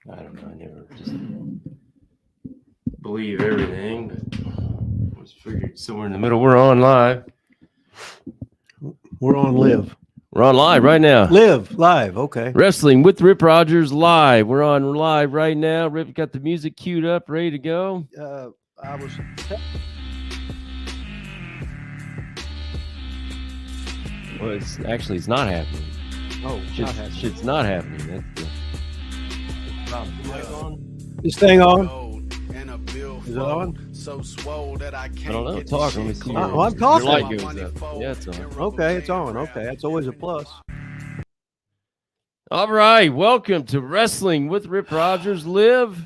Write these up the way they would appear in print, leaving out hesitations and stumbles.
I don't know. I never just believe everything, but I always figured somewhere in the middle. We're on live. We're on live. We're on live right now. Live live. Okay. Wrestling with Rip Rogers live. We're on live right now. Rip got the music queued up, ready to go. I was. Well, it's not happening. Oh, Shit's not happening. That's the problem. This thing on? Is it on? I don't know. Talk. Let me see. Oh, I'm talking. Your light goes up. Yeah, it's on. Okay, it's on. Okay, that's always a plus. All right. Welcome to Wrestling with Rip Rogers Live.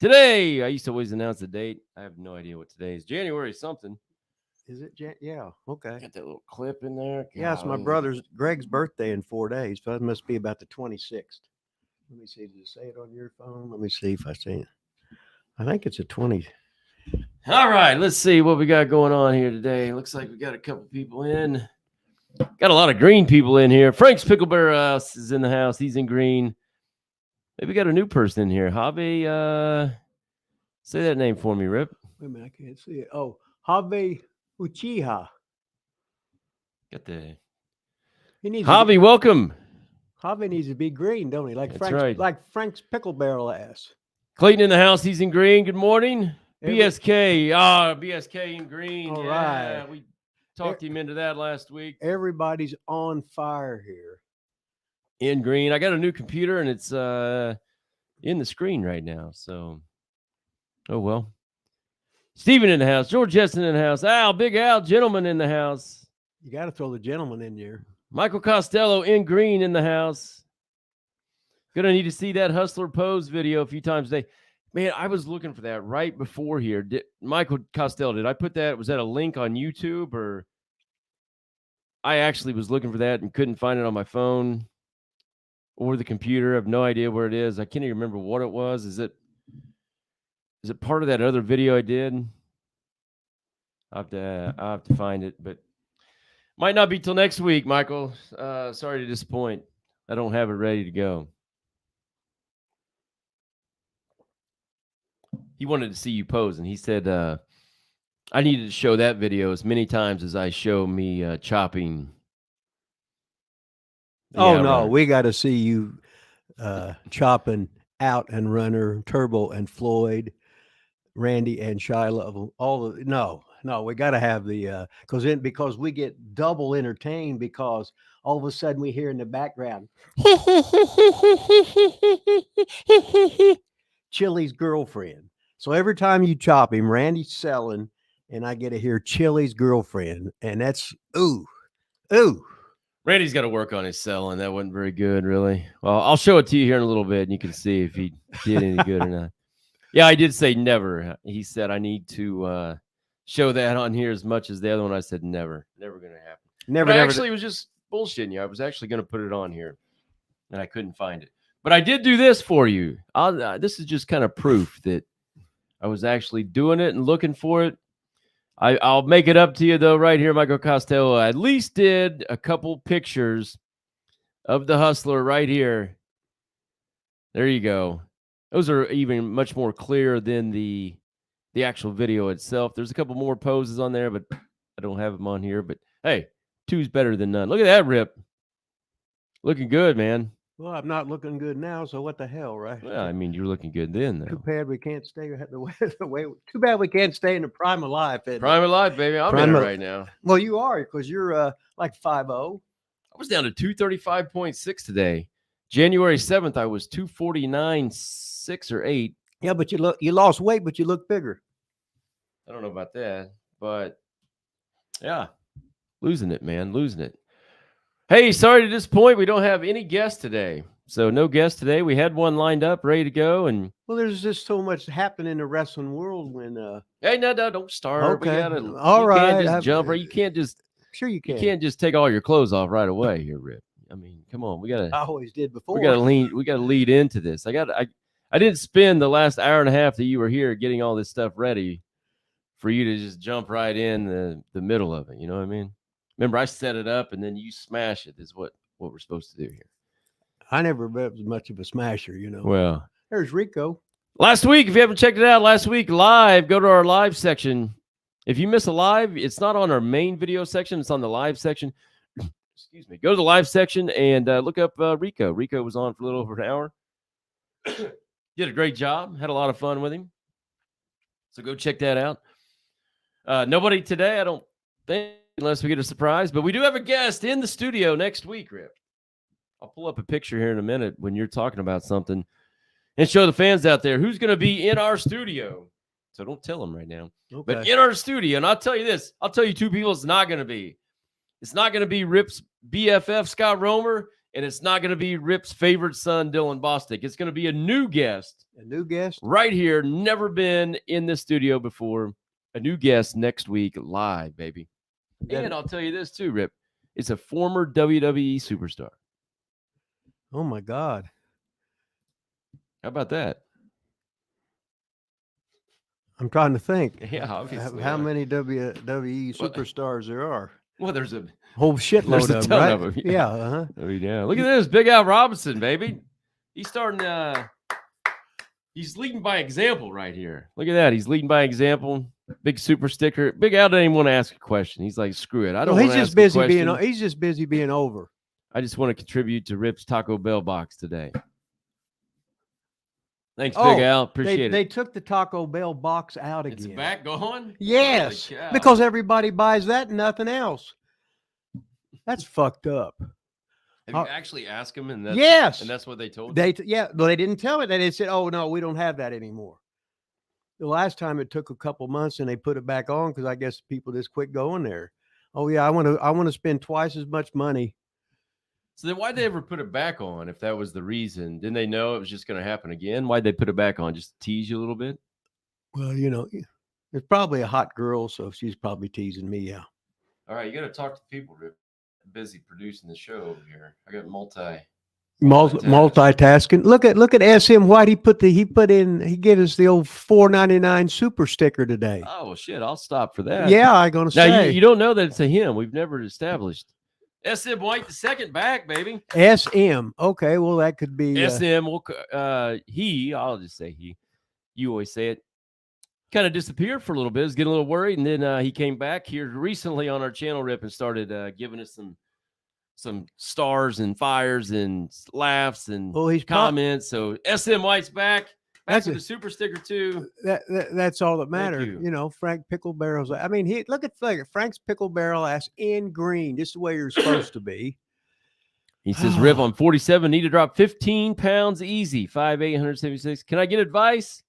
Today, I used to always announce the date. I have no idea what today is. January something. Is it? Yeah. Okay. Got that little clip in there. Yeah, it's my brother's Greg's birthday in 4 days. So it must be about the 26th. Let me see. Did you say it on your phone? Let me see if I see it. I think it's a 20. All right, let's see what we got going on here today. Looks like we got a couple people in. Got a lot of green people in here. Frank's Pickleberry House is in the house. He's in green. Maybe we got a new person in here. Javi, say that name for me, Rip. Wait a minute, I can't see it. Oh, Javi Uchiha. Got the He needs Javi, welcome. Javi needs to be green, don't he? Like That's Frank's, right. like Frank's pickle barrel ass. Clayton in the house. He's in green. Good morning. BSK. BSK in green. All yeah, right. We talked him into that last week. Everybody's on fire here. In green. I got a new computer and it's in the screen right now. So, oh well. Steven in the house. George Jessen in the house. Al, Big Al, gentleman in the house. You got to throw the gentleman in there. Michael Costello in green in the house. Gonna need to see that Hustler Pose video a few times a day. Man, I was looking for that right before here. Michael Costello, did I put that? Was that a link on YouTube or? I actually was looking for that and couldn't find it on my phone or the computer. I have no idea where it is. I can't even remember what it was. Is it part of that other video I did? I'll have to find it, but might not be till next week, Michael. Sorry to disappoint. I don't have it ready to go. He wanted to see you pose, and he said I needed to show that video as many times as I show me chopping. Oh, no, we got to see you chopping Out and Runner, Turbo and Floyd, Randy and Shiloh. No, we got to have the because we get double entertained because all of a sudden we hear in the background Chili's girlfriend. So every time you chop him, Randy's selling, and I get to hear Chili's girlfriend, and that's ooh. Randy's got to work on his selling. That wasn't very good, really. Well, I'll show it to you here in a little bit, and you can see if he did any good or not. Yeah, I did say never. He said I need to show that on here as much as the other one. I said never going to happen. Never. Actually, it was just bullshitting you. I was actually going to put it on here, and I couldn't find it. But I did do this for you. This is just kind of proof that I was actually doing it and looking for it. I'll make it up to you, though, right here, Michael Costello. I at least did a couple pictures of the Hustler right here. There you go. Those are even much more clear than the actual video itself. There's a couple more poses on there, but I don't have them on here. But, hey, two's better than none. Look at that, Rip. Looking good, man. Well, I'm not looking good now, so what the hell, right? Well, I mean, you're looking good then, though. Too bad we can't stay the way. Too bad we can't stay in the prime of life. Prime of life, baby. I'm in it right now. Well, you are because you're like 5'0". I was down to 235.6 today. January 7th, I was 249.6 or 8. Yeah, but you lost weight, but you look bigger. I don't know about that, but yeah, losing it, man, losing it. Hey, sorry to disappoint. We don't have any guests today. So no guests today. We had one lined up, ready to go. And well, there's just so much happening in the wrestling world when hey, no, don't start. Okay. We gotta, all you right. Can't just jump, or you can't just sure you can. You can't just take all your clothes off right away here, Rip. I mean, come on. I always did before. We gotta lead into this. I didn't spend the last hour and a half that you were here getting all this stuff ready for you to just jump right in the middle of it. You know what I mean? Remember, I set it up and then you smash it is what we're supposed to do here. I never was much of a smasher, you know. Well, There's Rico. Last week, if you haven't checked it out, last week live, go to our live section. If you miss a live, it's not on our main video section. It's on the live section. Excuse me. Go to the live section and look up Rico. Rico was on for a little over an hour. Did a great job. Had a lot of fun with him. So go check that out. Nobody today, I don't think, unless we get a surprise. But we do have a guest in the studio next week, Rip. I'll pull up a picture here in a minute when you're talking about something and show the fans out there who's going to be in our studio. So don't tell them right now. Okay. But in our studio, and I'll tell you this. I'll tell you two people it's not going to be. It's not going to be Rip's BFF, Scott Romer, and it's not going to be Rip's favorite son, Dylan Bostic. It's going to be a new guest. A new guest? Right here. Never been in this studio before. A new guest next week live, baby. And I'll tell you this too, Rip. It's a former WWE superstar. Oh, my God. How about that? I'm trying to think. Yeah, obviously. How many WWE superstars there are? Well, there's a whole shitload there's a of them, ton right? of them. Yeah. Uh-huh. Oh, yeah. Look at this. Big Al Robinson, baby. He's starting he's leading by example right here. Look at that. He's leading by example. Big super sticker. Big Al didn't even want to ask a question. He's like, screw it. I don't want to ask a question. He's just busy being over. I just want to contribute to Rip's Taco Bell box today. Thanks, Big Al. Appreciate it. They took the Taco Bell box out again. It's back going? Yes, because everybody buys that and nothing else. That's fucked up. Have you actually asked them? And that's, yes. And that's what they told you? Well, they didn't tell me that. They said, oh, no, we don't have that anymore. The last time it took a couple months and they put it back on because I guess people just quit going there. Oh, yeah, I want to spend twice as much money. So then why'd they ever put it back on if that was the reason? Didn't they know it was just going to happen again? Why'd they put it back on? Just to tease you a little bit? Well, it's probably a hot girl, so she's probably teasing me, yeah. All right, you got to talk to the people, Rip. I'm busy producing the show over here. I got multitasking. Look at SM White. He gave us the old $4.99 super sticker today. Oh, well, shit, I'll stop for that. Yeah, I'm going to say. Now, you don't know that it's a him. We've never established. SM White, the second back, baby. SM. Okay, well, that could be. SM, I'll just say he. You always say it. Kind of disappeared for a little bit. I was getting a little worried, and then he came back here recently on our channel, Rip, and started giving us some stars and fires and laughs and comments. So SM White's back with the super sticker too. That's all that matters. Frank Pickle Barrel's. I mean, look at Frank's Pickle Barrel ass in green, just the way you're supposed to be. He says, Rip, on 47, need to drop 15 pounds easy, 5'8", 176. Can I get advice?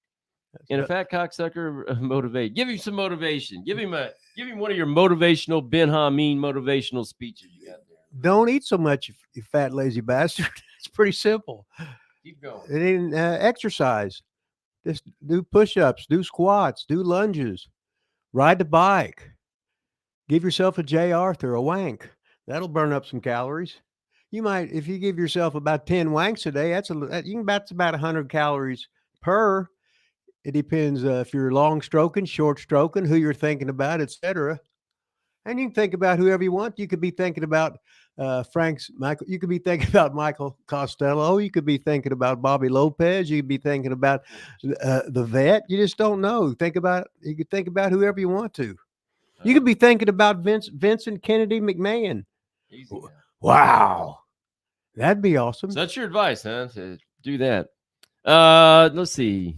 And a fat cocksucker motivate. Give him some motivation. Give him one of your motivational Ben Hameen motivational speeches you got there. Don't eat so much, you fat lazy bastard. It's pretty simple. Keep going. And then exercise. Just do push-ups, do squats, do lunges, ride the bike. Give yourself a J. Arthur, a wank. That'll burn up some calories. You might, if you give yourself about 10 wanks a day, that's about 100 calories per. It depends if you're long stroking, short stroking, who you're thinking about, etc. And you can think about whoever you want. You could be thinking about Michael. You could be thinking about Michael Costello. You could be thinking about Bobby Lopez. You could be thinking about the vet. You just don't know. You could think about whoever you want to. You could be thinking about Vincent Kennedy McMahon. Easy. Wow, that'd be awesome. So that's your advice, huh? To do that. Let's see.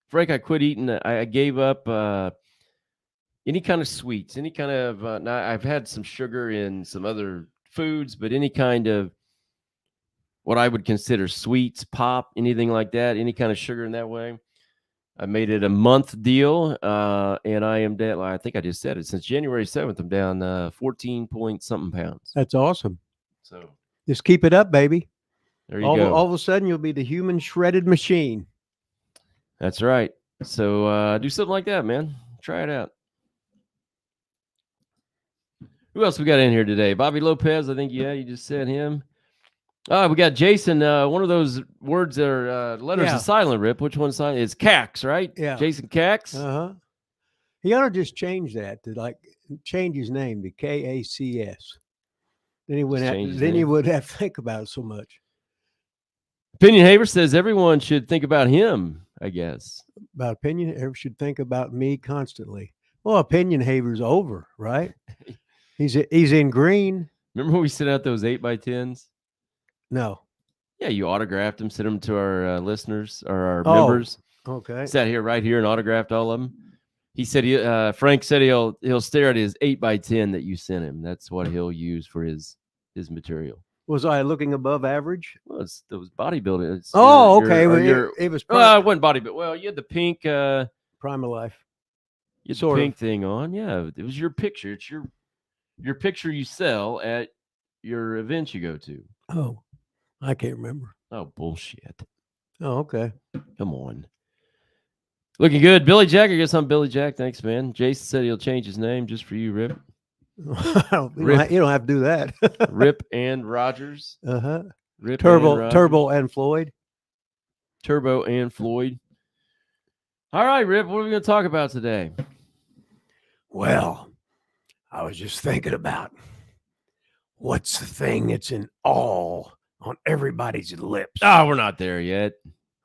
Frank, I quit eating. I gave up any kind of sweets, any kind of. Now I've had some sugar in some other foods, but any kind of what I would consider sweets, pop, anything like that, any kind of sugar in that way. I made it a month deal, and I am down. I think I just said it. Since January 7th, I'm down 14 point something pounds. That's awesome. So just keep it up, baby. There you go. All of a sudden, you'll be the human shredded machine. That's right. So do something like that, man. Try it out. Who else we got in here today? Bobby Lopez, I think, you just said him. We got Jason. One of those words that are letters of silent, Rip. Which one's silent? It's Cax, right? Yeah. Jason Cax. Uh-huh. He ought to just change that to change his name to KACS. Then he wouldn't have to think about it so much. Opinion Haver says everyone should think about him, I guess. About opinion, everyone should think about me constantly. Well, opinion haver's over, right? He's in green. Remember when we sent out those 8x10s? No. Yeah, you autographed them, sent them to our listeners or our Oh, members. okay. Sat here right here and autographed all of them. He said Frank said he'll stare at his 8x10 that you sent him. That's what he'll use for his material. Was I looking above average? Well, it was bodybuilding. It's okay. it was it wasn't bodybuilding. Well, you had the pink Prime of Life. You had the pink thing on. Yeah, it was your picture. It's your picture you sell at your events you go to. Oh, I can't remember. Oh, bullshit. Oh, okay. Come on. Looking good. Billy Jack, I guess I'm Billy Jack. Thanks, man. Jason said he'll change his name just for you, Rip. You don't have to do that. Rip and Rogers. Rip Turbo and Floyd. Turbo and Floyd. All right, Rip, what are we going to talk about today? Well, I was just thinking about what's the thing that's in all on everybody's lips. Oh, we're not there yet.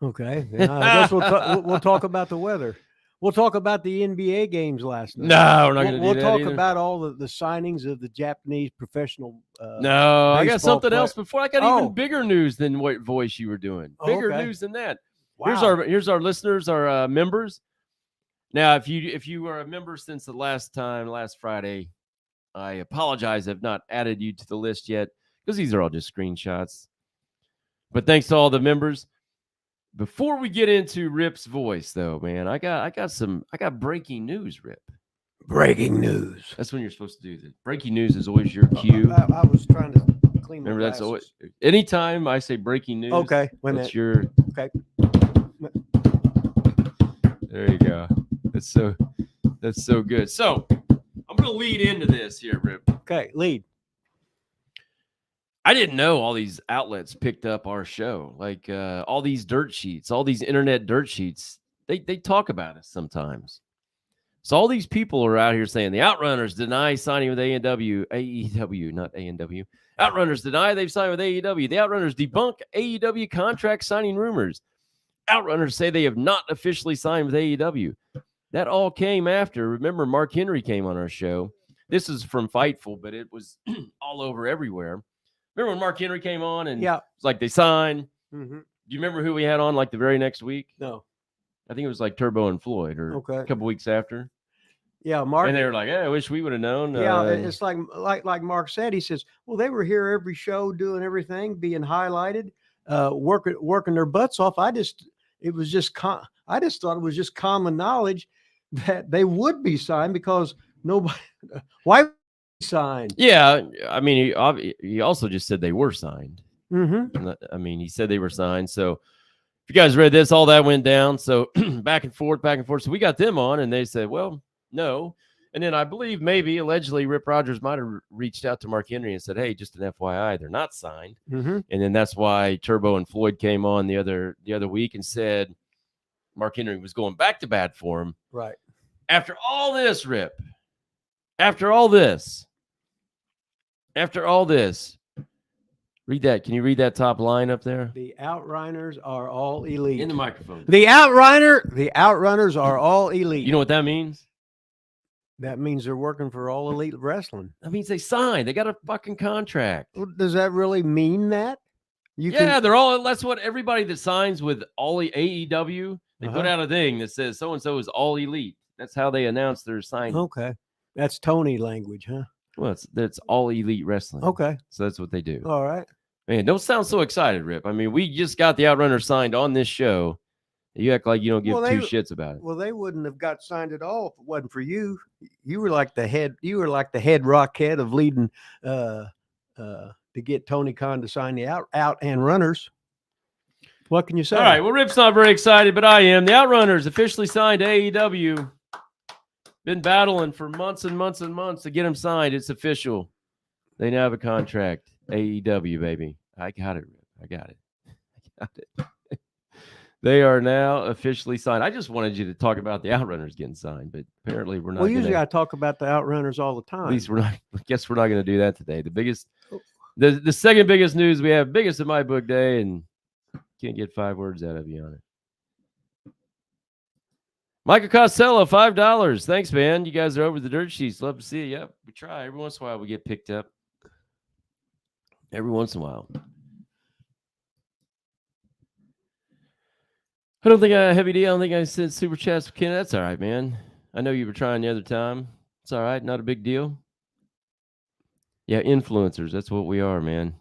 Okay. Yeah, I guess we'll talk about the weather. We'll talk about the NBA games last night. No, we're not going to do that. We'll talk either. about all the signings of the Japanese professional. No, I got something else before. I got even Oh. bigger news than what voice you were doing. Bigger news than that. Wow. Here's our listeners, our members. Now, if you are a member since the last Friday, I apologize. I've not added you to the list yet because these are all just screenshots. But thanks to all the members. Before we get into Rip's voice, though, man, I got breaking news, Rip. Breaking news. That's when you're supposed to do this. Breaking news is always your cue. I was trying to clean my Remember, that's glasses. always anytime I say breaking news. Okay, wait a that's minute. your Okay. There you go. That's so good. So I'm gonna lead into this here, Rip. Okay, lead. I didn't know all these outlets picked up our show. Like all these dirt sheets, all these internet dirt sheets. They talk about us sometimes. So all these people are out here saying the Outrunners deny signing with AEW, not A&W. Outrunners deny they've signed with AEW. The Outrunners debunk AEW contract signing rumors. Outrunners say they have not officially signed with AEW. That all came after. Remember, Mark Henry came on our show. This is from Fightful, but it was all over everywhere. Remember when Mark Henry came on and it's like they signed? Mm-hmm. Do you remember who we had on like the very next week? No. I think it was like Turbo and Floyd or a couple weeks after. Yeah, Mark. And they were like, "Yeah, I wish we would have known." Yeah, it's like Mark said. He says, "Well, they were here every show, doing everything, being highlighted, working their butts off." I just thought it was just common knowledge that they would be signed because nobody. Why would they signed? Yeah, I mean, he also just said they were signed. Mm-hmm. I mean, he said they were signed. So if you guys read this, all that went down. So back and forth. So we got them on, and they said, "Well, no." And then I believe allegedly Rip Rogers might have reached out to Mark Henry and said, "Hey, just an FYI, they're not signed." Mm-hmm. And then that's why Turbo and Floyd came on the other week and said Mark Henry was going back to bat for him. Right. After all this, Rip. After all this. Read that. Can you read that top line up there? The Outrunners are all elite. In the microphone. The Outrunners are all elite. You know what that means? That means they're working for All Elite Wrestling. That means they signed. They got a fucking contract. Well, does that really mean that? They're all. That's what everybody that signs with all AEW. They put out a thing that says so and so is all elite. That's how they announce their signing. Okay, that's Tony language, huh? Well, that's all elite wrestling. Okay, so that's what they do. All right, man. Don't sound so excited, Rip. I mean, we just got the Outrunners signed on this show. You act like you don't give two shits about it. Well, they wouldn't have got signed at all if it wasn't for you. You were like the head. You were like the head rockhead of leading to get Tony Khan to sign the Outrunners. What can you say? All right. Well, Rip's not very excited, but I am. The Outrunners officially signed to AEW. Been battling for months and months and months to get them signed. It's official. They now have a contract. AEW, baby. I got it, Rip. I got it. They are now officially signed. I just wanted you to talk about the Outrunners getting signed, but apparently we're not. Well, usually I talk about the Outrunners all the time. At least we're not. I guess we're not going to do that today. The second biggest news we have, biggest in my book day, and Can't get 5 words out of you on it. Michael Costello, $5. Thanks, man. You guys are over the dirt sheets. Love to see you. Yep, we try. Every once in a while, we get picked up. Every once in a while. I don't think I heavy D. I don't think I said super chats for Ken. That's all right, man. I know you were trying the other time. It's all right. Not a big deal. Yeah, influencers. That's what we are, man.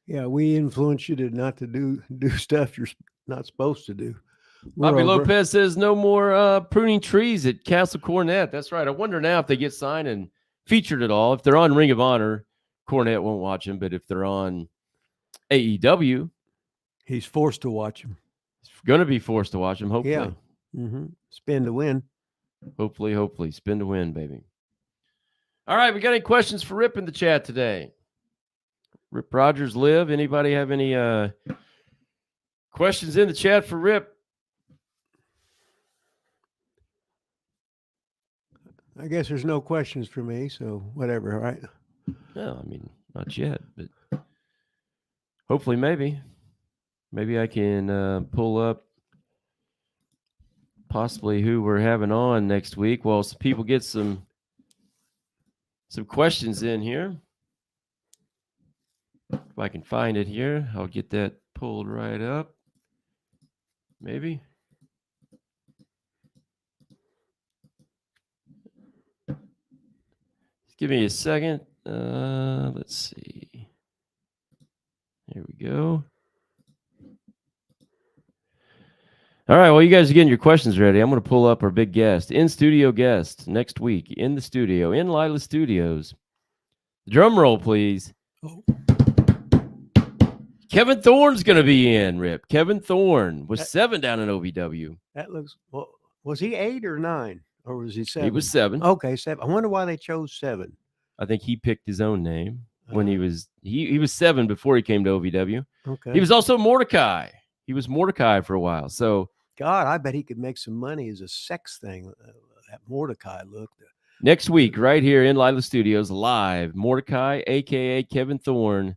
Yeah, we influence you to not to do stuff you're not supposed to do. Bobby Lopez says no more pruning trees at Castle Cornet. That's right. I wonder now if they get signed and featured at all. If they're on Ring of Honor, Cornette won't watch them. But if they're on AEW, he's forced to watch them. He's going to be forced to watch them, hopefully. Yeah. Spin to win. Hopefully. Spin to win, baby. All right, we got any questions for Rip in the chat today? Rip Rogers live. Anybody have any questions in the chat for Rip? I guess there's no questions for me, so whatever, right? No, I mean, not yet, but hopefully maybe. Maybe I can pull up possibly who we're having on next week while some people get some questions in here. If I can find it here, I'll get that pulled right up. Maybe. Give me a second. Let's see. Here we go. All right, well, you guys are getting your questions ready. I'm going to pull up our big guest, in-studio guest next week in the studio, in Lila Studios. Drum roll, please. Oh. Kevin Thorne's going to be in, Rip. Kevin Thorne was 7 down in OVW. That looks, well, was he 8 or 9? Or was he 7? He was 7. Okay, 7. I wonder why they chose 7. I think he picked his own name when he was 7 before he came to OVW. Okay. He was also Mordecai. He was Mordecai for a while. So God, I bet he could make some money as a sex thing. That Mordecai look. Next week, right here in Lila Studios, live, Mordecai, a.k.a. Kevin Thorne,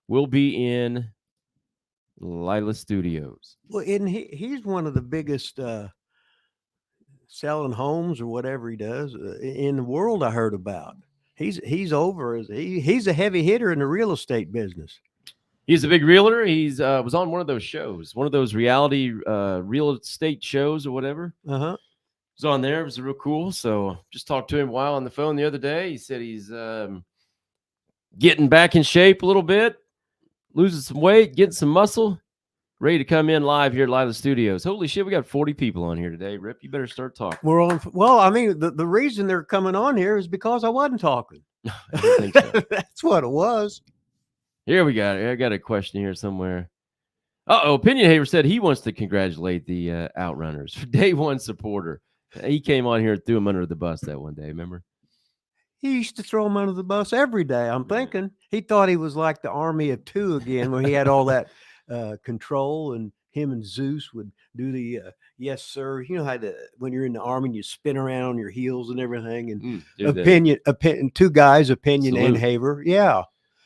will be in Lila Studios. Well, and he's one of the biggest selling homes or whatever he does in the world I heard about. He's over. He's a heavy hitter in the real estate business. He's a big realtor. He's was on one of those shows, one of those reality real estate shows or whatever. Uh-huh. Was on there. It was real cool. So just talked to him a while on the phone the other day. He said he's getting back in shape a little bit, losing some weight, getting some muscle, ready to come in live here at Lila Studios. Holy shit, we got 40 people on here today. Rip, you better start talking. We're on. Well, I mean, the reason they're coming on here is because I wasn't talking. I don't think so. That's what it was. Here we got it. I got a question here somewhere. Opinion Haver said he wants to congratulate the Outrunners for day one supporter. He came on here and threw him under the bus that one day, remember? He used to throw him under the bus every day. I'm thinking he thought he was like the Army of Two again, where he had all that control, and him and Zeus would do the yes, sir. You know how when you're in the Army, you spin around on your heels and everything. And opinion, two guys, Opinion Salute. and Haver. Yeah,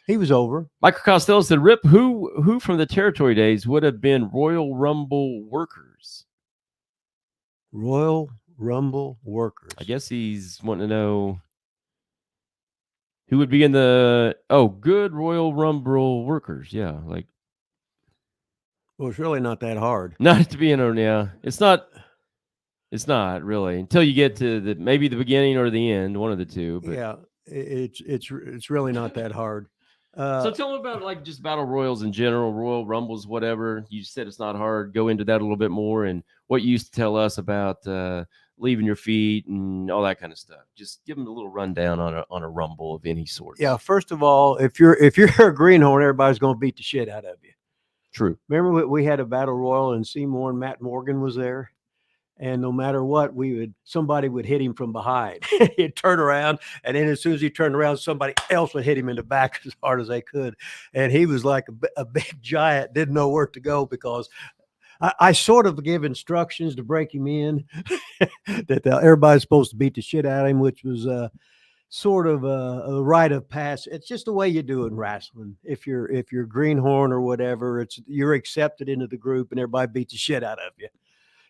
he was over. Michael Costello said, Rip, who from the territory days would have been Royal Rumble workers? Royal Rumble workers. I guess he's wanting to know who would be in the good Royal Rumble workers. Yeah, like. Well, it's really not that hard. Not to be in on, yeah. It's not really until you get to maybe the beginning or the end, one of the two. But. Yeah, it's really not that hard. So tell me about like just battle royals in general, Royal Rumbles, whatever. You said it's not hard. Go into that a little bit more and what you used to tell us about leaving your feet and all that kind of stuff. Just give them a little rundown on a Rumble of any sort. Yeah, first of all, if you're a greenhorn, everybody's going to beat the shit out of you. True. Remember we had a battle royal and Seymour and Matt Morgan was there, and no matter what, somebody would hit him from behind. He'd turn around, and then as soon as he turned around, somebody else would hit him in the back as hard as they could. And he was like a big giant, didn't know where to go because I sort of give instructions to break him in that everybody's supposed to beat the shit out of him, which was sort of a rite of passage. It's just the way you do it in wrestling. If you're greenhorn or whatever, you're accepted into the group, and everybody beats the shit out of you.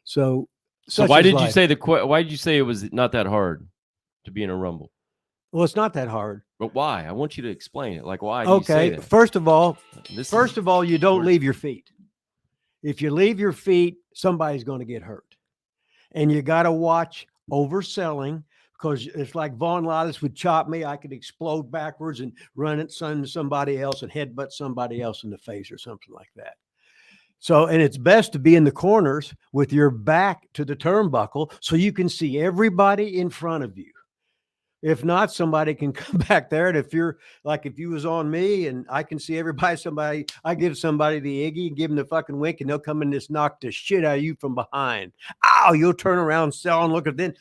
So why did you say why did you say it was not that hard to be in a Rumble? Well, it's not that hard. But why? I want you to explain it. Like, why do you say that? First of all, you don't leave your feet. If you leave your feet, somebody's going to get hurt. And you got to watch overselling, because it's like Vaughn Lawless would chop me. I could explode backwards and run at somebody else and headbutt somebody else in the face or something like that. So, and it's best to be in the corners with your back to the turnbuckle so you can see everybody in front of you. If not, somebody can come back there. And if you was on me and I can see everybody, I give somebody the Iggy and give them the fucking wink, and they'll come and just knock the shit out of you from behind. Ow, you'll turn around, sell, and look at then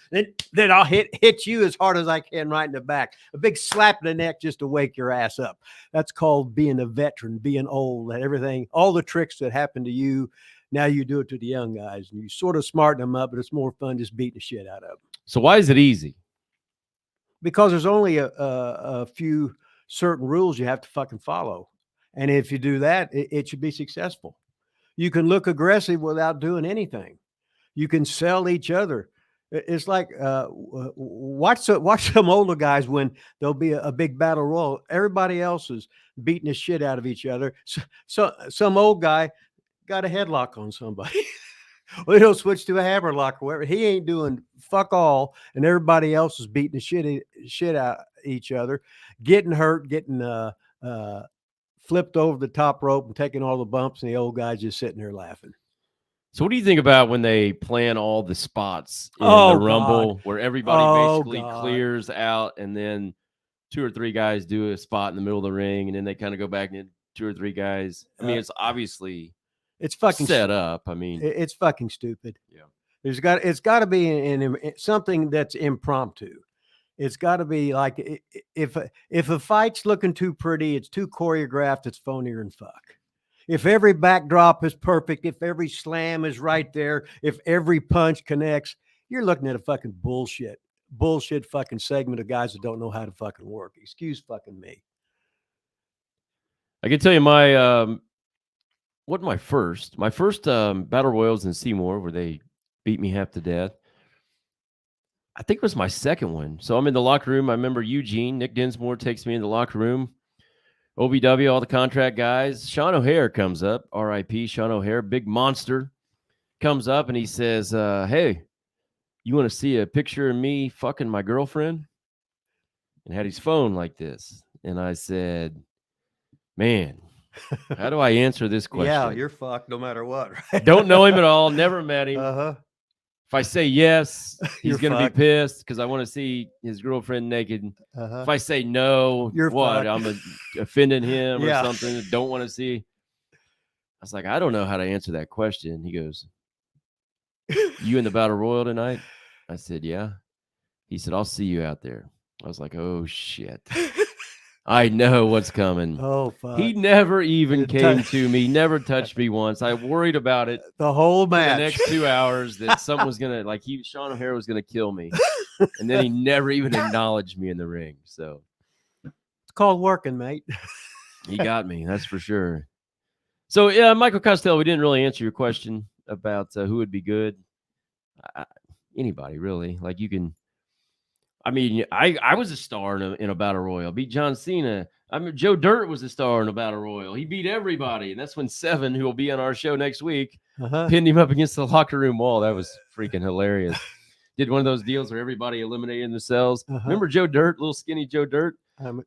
I'll hit you as hard as I can right in the back. A big slap in the neck just to wake your ass up. That's called being a veteran, being old, and everything, all the tricks that happen to you. Now you do it to the young guys, and you sort of smarten them up, but it's more fun just beating the shit out of them. So why is it easy? Because there's only a few certain rules you have to fucking follow. And if you do that, it should be successful. You can look aggressive without doing anything. You can sell each other. It's like, watch some older guys when there'll be a big battle royal. Everybody else is beating the shit out of each other. So some old guy got a headlock on somebody. Well, he'll switch to a hammerlock or whatever. He ain't doing fuck all, and everybody else is beating the shit out each other, getting hurt, getting flipped over the top rope and taking all the bumps, and the old guy's just sitting there laughing. So what do you think about when they plan all the spots in the Rumble where everybody basically clears out, and then 2 or 3 guys do a spot in the middle of the ring, and then they kind of go back and 2 or 3 guys? I mean, it's obviously... It's fucking set up. I mean, it's fucking stupid. Yeah. It's got to be something that's impromptu. It's got to be like, if a fight's looking too pretty, it's too choreographed, it's phonier than fuck. If every backdrop is perfect, if every slam is right there, if every punch connects, you're looking at a fucking bullshit fucking segment of guys that don't know how to fucking work. Excuse fucking me. I can tell you my first battle royals in Seymour, where they beat me half to death. I think it was my second one. So I'm in the locker room. I remember Eugene, Nick Dinsmore takes me in the locker room. OVW, all the contract guys. Sean O'Hare comes up, RIP Sean O'Hare, big monster, comes up and he says, hey, you want to see a picture of me fucking my girlfriend? And had his phone like this. And I said, man, how do I answer this question? Yeah, you're fucked no matter what. Right? Don't know him at all. Never met him. If I say yes, he's going to be pissed because I want to see his girlfriend naked. If I say no, you're what? Fucked. I'm offending him or something. Don't want to see. I was like, I don't know how to answer that question. He goes, you in the Battle Royal tonight? I said, yeah. He said, I'll see you out there. I was like, oh, shit. I know what's coming. Oh, fuck. He never even came to me, never touched me once. I worried about it the whole match. The next 2 hours that something was going to, Sean O'Hare was going to kill me. And then he never even acknowledged me in the ring. So it's called working, mate. He got me, that's for sure. So, yeah, Michael Costello, we didn't really answer your question about who would be good. Anybody, really. Like, you can. I mean, I was a star in a battle royal. Beat John Cena. I mean, Joe Dirt was a star in a battle royal. He beat everybody, and that's when Seven, who will be on our show next week, pinned him up against the locker room wall. That was freaking hilarious. Did one of those deals where everybody eliminated themselves. Remember Joe Dirt, little skinny Joe Dirt?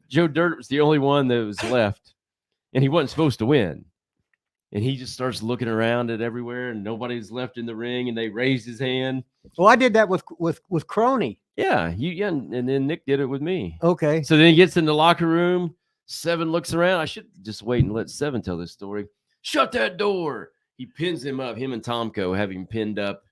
Joe Dirt was the only one that was left, and he wasn't supposed to win. And he just starts looking around at everywhere, and nobody's left in the ring, and they raise his hand. Well, I did that with Crony. Yeah, and then Nick did it with me. Okay. So then he gets in the locker room. Seven looks around. I should just wait and let Seven tell this story. Shut that door. He pins him up. Him and Tomko have him pinned up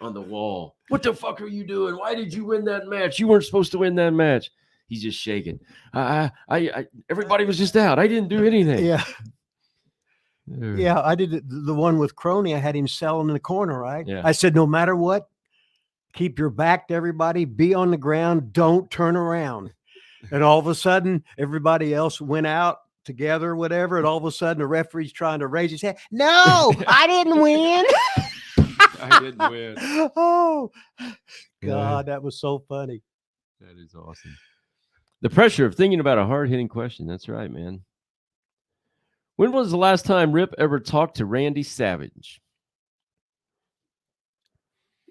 on the wall. What the fuck are you doing? Why did you win that match? You weren't supposed to win that match. He's just shaking. Everybody was just out. I didn't do anything. Yeah. Yeah, I did the one with Crony. I had him selling in the corner, right? Yeah. I said, no matter what, keep your back to everybody. Be on the ground. Don't turn around. And all of a sudden, everybody else went out together or whatever. And all of a sudden, the referee's trying to raise his hand. No, I didn't win. I didn't win. Oh, God, that was so funny. That is awesome. The pressure of thinking about a hard-hitting question. That's right, man. When was the last time Rip ever talked to Randy Savage?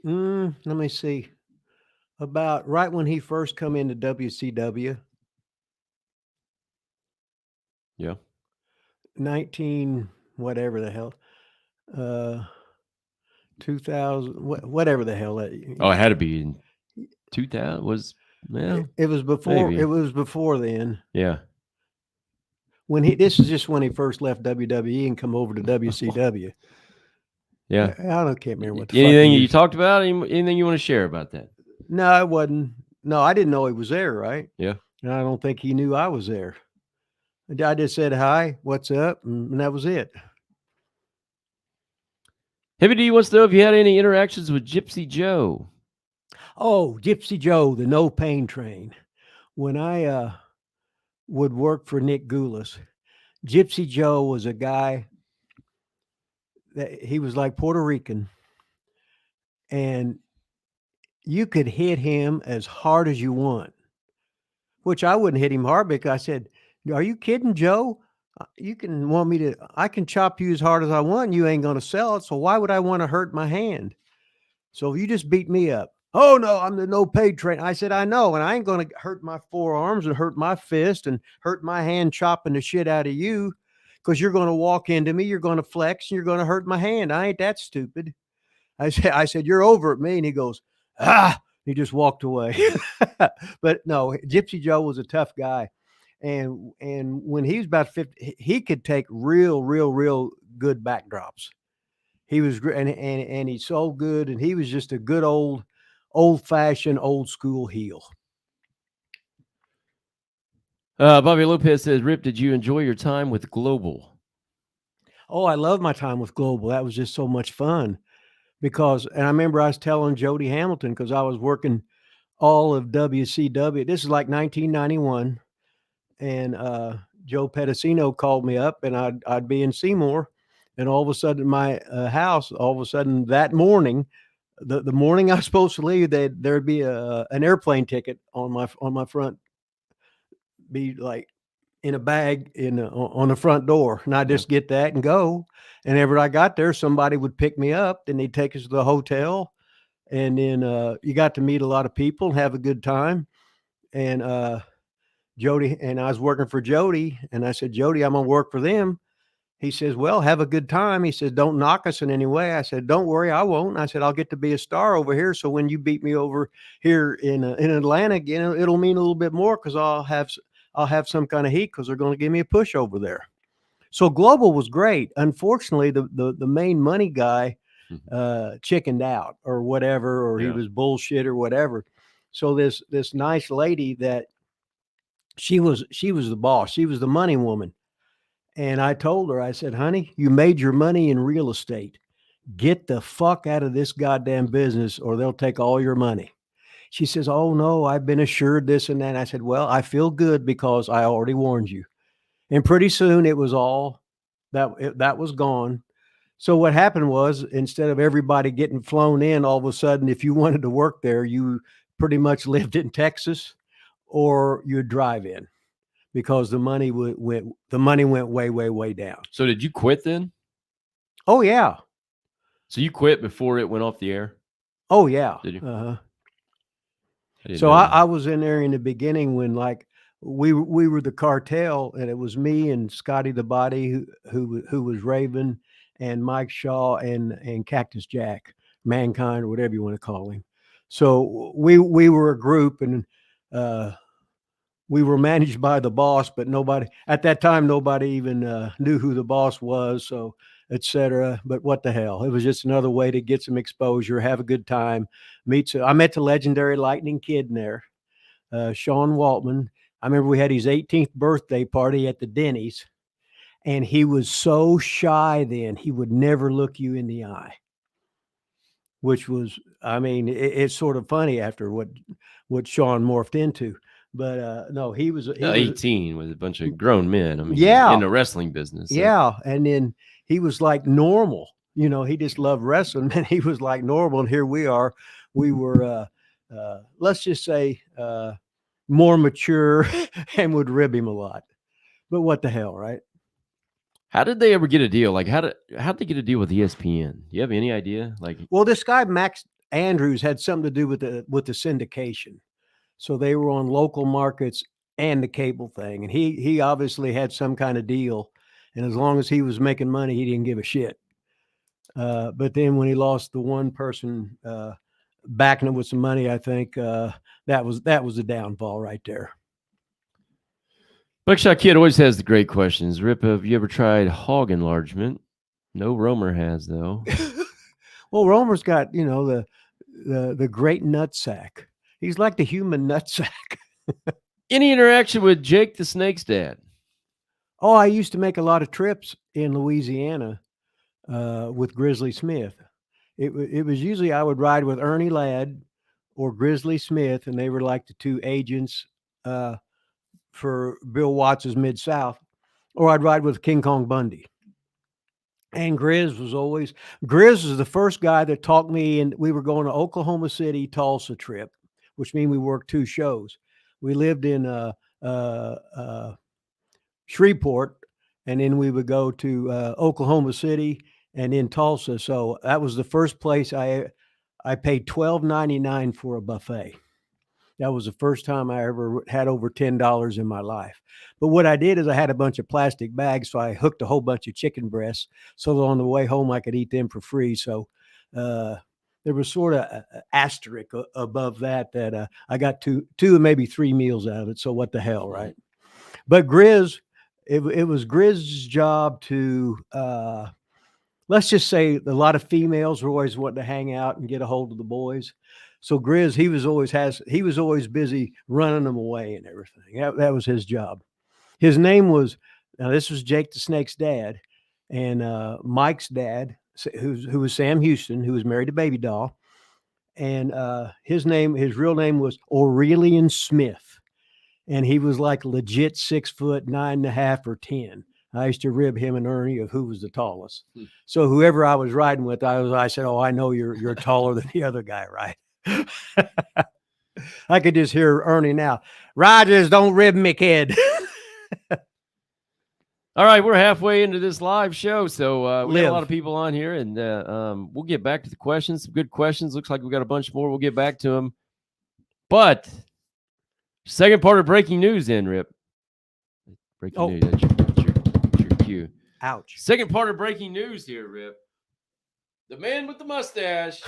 Let me see. About right when he first come into WCW. Yeah. 19 whatever the hell. 2000 whatever the hell that. Oh, it had to be in 2000. Was well, it was before. maybe. It was before then. Yeah. When this is just when he first left WWE and come over to WCW. Yeah. I can't remember what the anything fuck you talked about. Anything you want to share about that? No, it wasn't. No, I didn't know he was there. Right. Yeah. And I don't think he knew I was there. I just said hi, what's up, and that was it. Heavy D wants to know if you had any interactions with Gypsy Joe. Oh, Gypsy Joe, the no pain train. When I would work for Nick Goulas, Gypsy Joe was a guy that he was like Puerto Rican, and you could hit him as hard as you want, which I wouldn't hit him hard because I said, "Are you kidding, Joe? You can want me to, I can chop you as hard as I want, and you ain't going to sell it. So why would I want to hurt my hand? So you just beat me up." "Oh, no, I'm the no paid train." I said, "I know, and I ain't going to hurt my forearms and hurt my fist and hurt my hand chopping the shit out of you because you're going to walk into me, you're going to flex, and you're going to hurt my hand. I ain't that stupid." I said, "You're over at me." And he goes, "Ah," he just walked away. But no, Gypsy Joe was a tough guy. And when he was about 50, he could take real good backdrops. He was and he's so good, and he was just a good old-fashioned old school heel. Bobby Lopez says, Rip, did you enjoy your time with Global? Oh, I love my time with Global. That was just so much fun because, and I remember I was telling Jody Hamilton because I was working all of WCW. This is like 1991. And Joe Pedicino called me up, and I'd be in Seymour, and all of a sudden my house, all of a sudden that morning, the morning I was supposed to leave, there'd be an airplane ticket on my front, be like in a bag on the front door, and I just get that and go. And whenever I got there, somebody would pick me up, then they'd take us to the hotel, and then you got to meet a lot of people and have a good time. And Jody, and I was working for Jody, and I said, "Jody, I'm going to work for them." He says, "Well, have a good time." He says, "Don't knock us in any way." I said, "Don't worry, I won't." I said, "I'll get to be a star over here. So when you beat me over here in Atlanta again, it'll mean a little bit more because I'll have some kind of heat because they're going to give me a push over there." So Global was great. Unfortunately, the main money guy chickened out or whatever, or he was bullshit or whatever. So this nice lady that she was the boss. She was the money woman. And I told her, I said, "Honey, you made your money in real estate. Get the fuck out of this goddamn business or they'll take all your money." She says, "Oh no, I've been assured this and that." And I said, "Well, I feel good because I already warned you." And pretty soon it was all that was gone. So what happened was, instead of everybody getting flown in, all of a sudden, if you wanted to work there, you pretty much lived in Texas or you'd drive in because the money went way down. So did you quit then? Oh yeah. So you quit before it went off the air? Oh yeah. Did you? Uh-huh. I So I was in there in the beginning when like we were the Cartel, and it was me and Scotty the Body who was Raven, and Mike Shaw and Cactus Jack, Mankind, or whatever you want to call him. So we were a group, and we were managed by the boss, but nobody at that time, nobody even knew who the boss was. So, etc. But what the hell? It was just another way to get some exposure, have a good time, I met the legendary Lightning Kid in there, Sean Waltman. I remember we had his 18th birthday party at the Denny's, and he was so shy then, he would never look you in the eye, which was, I mean, it's sort of funny after what Sean morphed into. But no, he was 18 with a bunch of grown men. I mean, Yeah. in the wrestling business. So. Yeah, and then he was like normal. You know, he just loved wrestling, and he was like normal. And here we are. We were, let's just say, more mature and would rib him a lot. But what the hell, right? How did they ever get a deal? Like, how'd they get a deal with ESPN? Do you have any idea? Like, Well, this guy Max Andrews had something to do with the syndication, so they were on local markets and the cable thing, and he obviously had some kind of deal, and as long as he was making money, he didn't give a shit. But then when he lost the one person backing him with some money, I think that was the downfall right there. Buckshot Kid always has the great questions. Rip, have you ever tried hog enlargement? No, Romer has though. Well, Romer's got, you know, the great nutsack. He's like the human nutsack. Any interaction with Jake the Snake's dad? Oh, I used to make a lot of trips in Louisiana with Grizzly Smith. It was usually I would ride with Ernie Ladd or Grizzly Smith, and they were like the two agents for Bill Watts's Mid-South, or I'd ride with King Kong Bundy. And Grizz was the first guy that talked me, and we were going to Oklahoma City, Tulsa trip, which means we worked 2 shows. We lived in Shreveport, and then we would go to Oklahoma City and in Tulsa. So that was the first place I paid $12.99 for a buffet. That was the first time I ever had over $10 in my life. But what I did is I had a bunch of plastic bags, so I hooked a whole bunch of chicken breasts so that on the way home I could eat them for free. So there was sort of an asterisk above that I got two and maybe 3 meals out of it. So what the hell, right? But Grizz, it was Grizz's job to let's just say a lot of females were always wanting to hang out and get a hold of the boys. So Grizz, he was always busy running them away and everything. That was his job. His name was, now this was Jake the Snake's dad, and Mike's dad, who was Sam Houston, who was married to Baby Doll, and his real name was Aurelian Smith, and he was like legit 6 foot 9.5 or 10. I used to rib him and Ernie of who was the tallest. So whoever I was riding with, I said, "Oh, I know you're taller than the other guy, right?" I could just hear Ernie now. "Rogers, don't rib me, kid." All right, we're halfway into this live show, so we got a lot of people on here, and we'll get back to the questions. Some good questions. Looks like we got a bunch more. We'll get back to them. But second part of breaking news, in Rip. Breaking news. That's your cue. Ouch. Second part of breaking news here, Rip. The man with the mustache.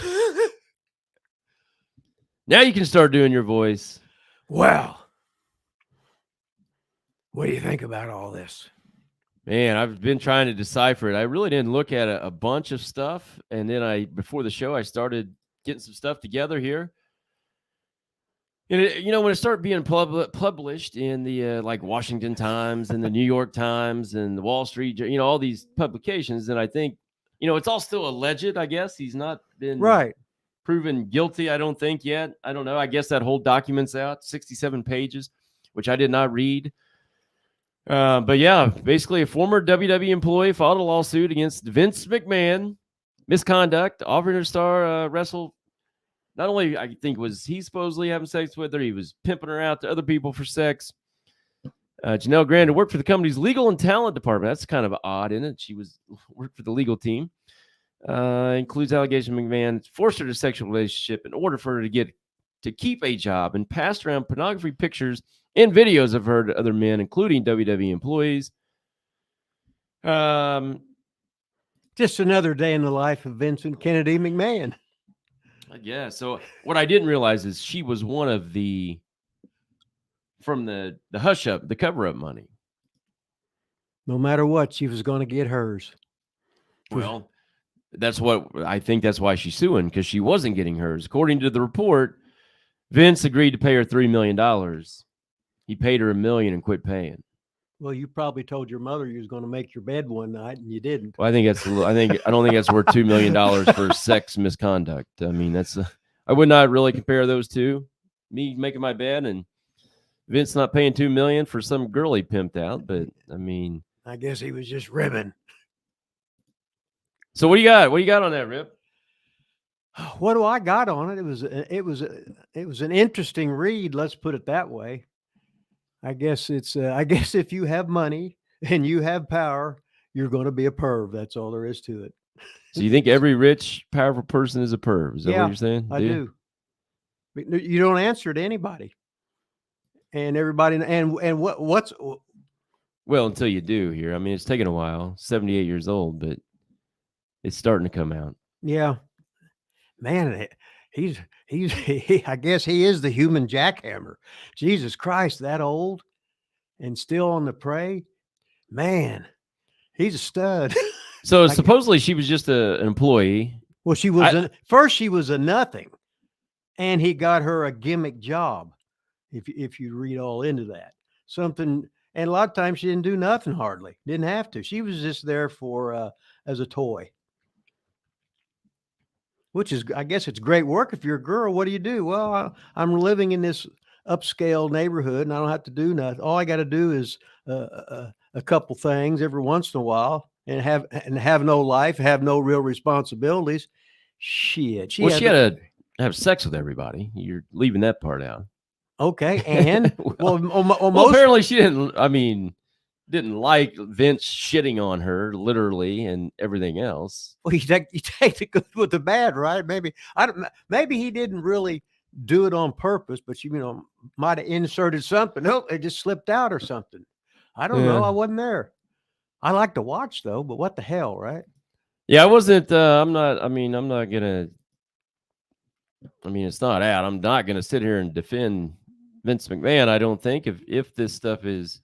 Now you can start doing your voice. Well, what do you think about all this? Man, I've been trying to decipher it. I really didn't look at a bunch of stuff. And then before the show, I started getting some stuff together here. And when it started being published in the like Washington Times and the New York Times and the Wall Street, all these publications, and I think, it's all still alleged, I guess. He's not been proven guilty, I don't think yet. I don't know. I guess that whole document's out, 67 pages, which I did not read. But yeah, basically a former WWE employee filed a lawsuit against Vince McMahon, misconduct, offering her star wrestle. Not only, I think, was he supposedly having sex with her, he was pimping her out to other people for sex. Janel Grant, who worked for the company's legal and talent department. That's kind of odd, isn't it? She worked for the legal team. Includes allegation McMahon forced her to a sexual relationship in order for her to keep a job, and passed around pornography pictures and videos of her to other men, including WWE employees. Just another day in the life of Vincent Kennedy McMahon. Yeah. So what I didn't realize is she was one of from the hush up, the cover up money. No matter what, she was going to get hers. Well, that's why she's suing, because she wasn't getting hers. According to the report, Vince agreed to pay her $3 million. He paid her $1 million and quit paying. Well, you probably told your mother you was going to make your bed one night, and you didn't. Well, I don't think that's worth $2 million for sex misconduct. I mean, I would not really compare those two. Me making my bed and Vince not paying $2 million for some girl he pimped out, but I mean, I guess he was just ribbing. So what do you got? What do you got on that, Rip? What do I got on it? It was an interesting read. Let's put it that way. I guess if you have money and you have power, you're going to be a perv. That's all there is to it. So you think every rich, powerful person is a perv? Is that what you're saying? I do. You don't answer to anybody, and everybody, and what's well, until you do here. I mean, it's taken a while. 78 years old, but it's starting to come out. Yeah, man, I guess he is the human jackhammer. Jesus Christ, that old and still on the prey, man. He's a stud. So supposedly she was just an employee. Well, she was first she was a nothing, and he got her a gimmick job. If you read all into that, something, and a lot of times she didn't do nothing hardly. Didn't have to. She was just there for as a toy. Which is, I guess, it's great work if you're a girl. What do you do? Well, I'm living in this upscale neighborhood, and I don't have to do nothing. All I got to do is a couple things every once in a while, and have no life, have no real responsibilities. Shit. She had to have sex with everybody. You're leaving that part out. Okay, and well, apparently she didn't. I mean, didn't like Vince shitting on her literally and everything else. Well, you take the good with the bad, right? Maybe he didn't really do it on purpose, but might have inserted something. Nope, it just slipped out or something. I don't know. I wasn't there. I like to watch though, but what the hell, right? Yeah, I wasn't. I'm not gonna. I mean, it's not out. I'm not gonna sit here and defend Vince McMahon. I don't think if this stuff is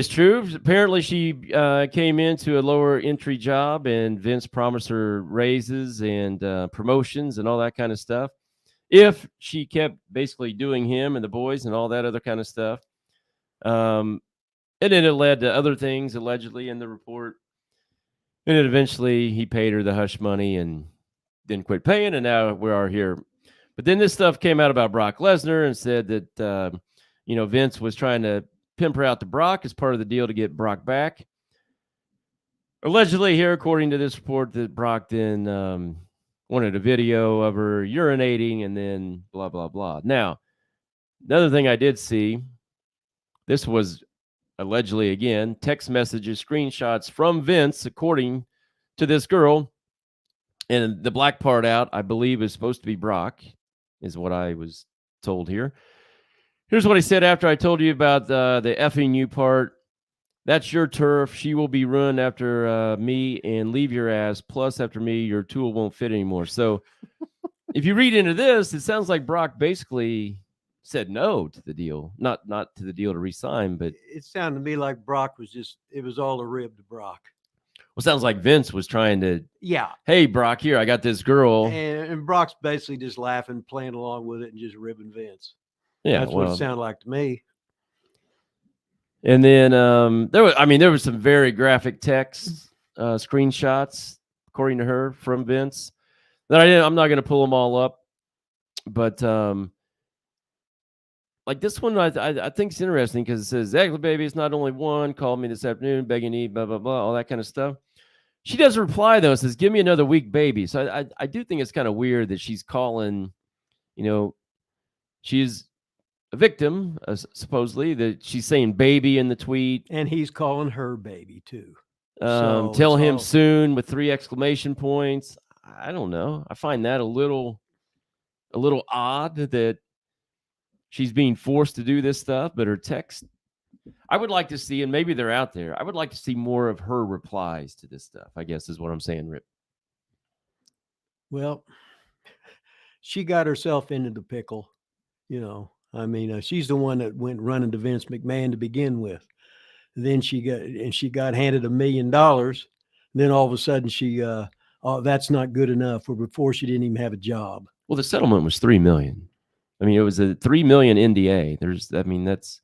true. Apparently, she came into a lower entry job, and Vince promised her raises and promotions and all that kind of stuff. If she kept basically doing him and the boys and all that other kind of stuff. And then it led to other things allegedly in the report. And then eventually he paid her the hush money and didn't quit paying. And now we are here. But then this stuff came out about Brock Lesnar and said that, Vince was trying to pimp her out to Brock as part of the deal to get Brock back. Allegedly here, according to this report, that Brock then wanted a video of her urinating and then blah, blah, blah. Now, another thing I did see, this was allegedly, again, text messages, screenshots from Vince, according to this girl. And the black part out, I believe, is supposed to be Brock, is what I was told here. Here's what he said after I told you about the effing you part. That's your turf. She will be ruined after me and leave your ass. Plus, after me, your tool won't fit anymore. So if you read into this, it sounds like Brock basically said no to the deal. Not to the deal to re-sign, but it sounded to me like Brock was it was all a rib to Brock. Well, sounds like Vince was trying to, yeah. Hey, Brock, here, I got this girl. And Brock's basically just laughing, playing along with it, and just ribbing Vince. Yeah, that's what it sounded like to me. And then there was some very graphic text screenshots, according to her, from Vince. That I'm not going to pull them all up, but like this one, I think it's interesting because it says, "Exactly, baby. It's not only one. Called me this afternoon, begging me, blah blah blah, all that kind of stuff." She does reply though, says, "Give me another weak baby." So I do think it's kind of weird that she's calling, she's a victim, supposedly, that she's saying baby in the tweet. And he's calling her baby too. Tell him soon with 3 exclamation points. I don't know. I find that a little odd that she's being forced to do this stuff, but her text, I would like to see, and maybe they're out there, I would like to see more of her replies to this stuff, I guess is what I'm saying, Rip. Well, she got herself into the pickle, she's the one that went running to Vince McMahon to begin with. Then she got handed $1 million. Then all of a sudden that's not good enough. Or before she didn't even have a job. Well, the settlement was $3 million. I mean, it was a $3 million NDA. That's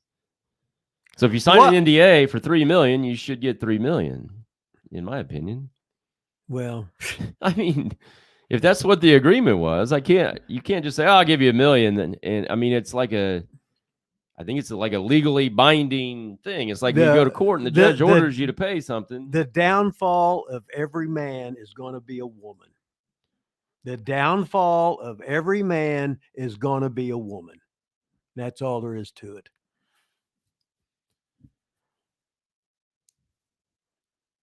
so if you sign an NDA for $3 million, you should get $3 million, in my opinion. Well, I mean, if that's what the agreement was, you can't just say, "Oh, I'll give you $1 million." And I mean, it's like I think it's like a legally binding thing. It's like when you go to court and the judge orders you to pay something. The downfall of every man is going to be a woman. The downfall of every man is going to be a woman. That's all there is to it.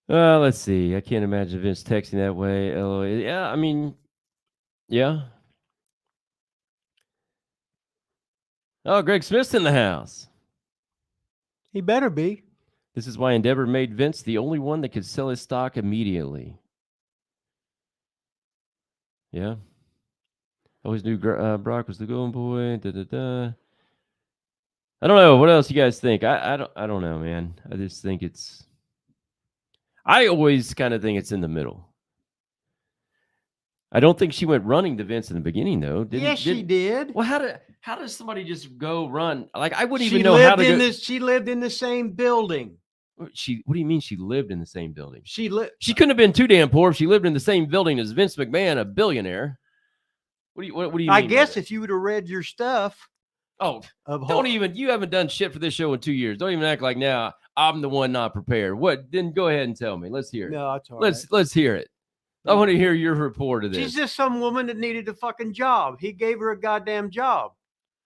Let's see. I can't imagine Vince texting that way. LOL. Yeah, I mean, yeah. Oh, Greg Smith's in the house. He better be. This is why Endeavor made Vince the only one that could sell his stock immediately. Yeah. Always knew Brock was the golden boy. I don't know. What else you guys think? I don't know, man. I just think I always kind of think it's in the middle. I don't think she went running to Vince in the beginning, though. Yes, she did. Well, how does somebody just go run? Like, I wouldn't even know how to go. She lived in the same building. What do you mean she lived in the same building? She couldn't have been too damn poor if she lived in the same building as Vince McMahon, a billionaire. What do you mean? I guess if you would have read your stuff. Oh, you haven't done shit for this show in 2 years. Don't even act like now I'm the one not prepared. What? Then go ahead and tell me. Let's hear it. No, that's all right. Let's hear it. I want to hear your report of this. She's just some woman that needed a fucking job. He gave her a goddamn job.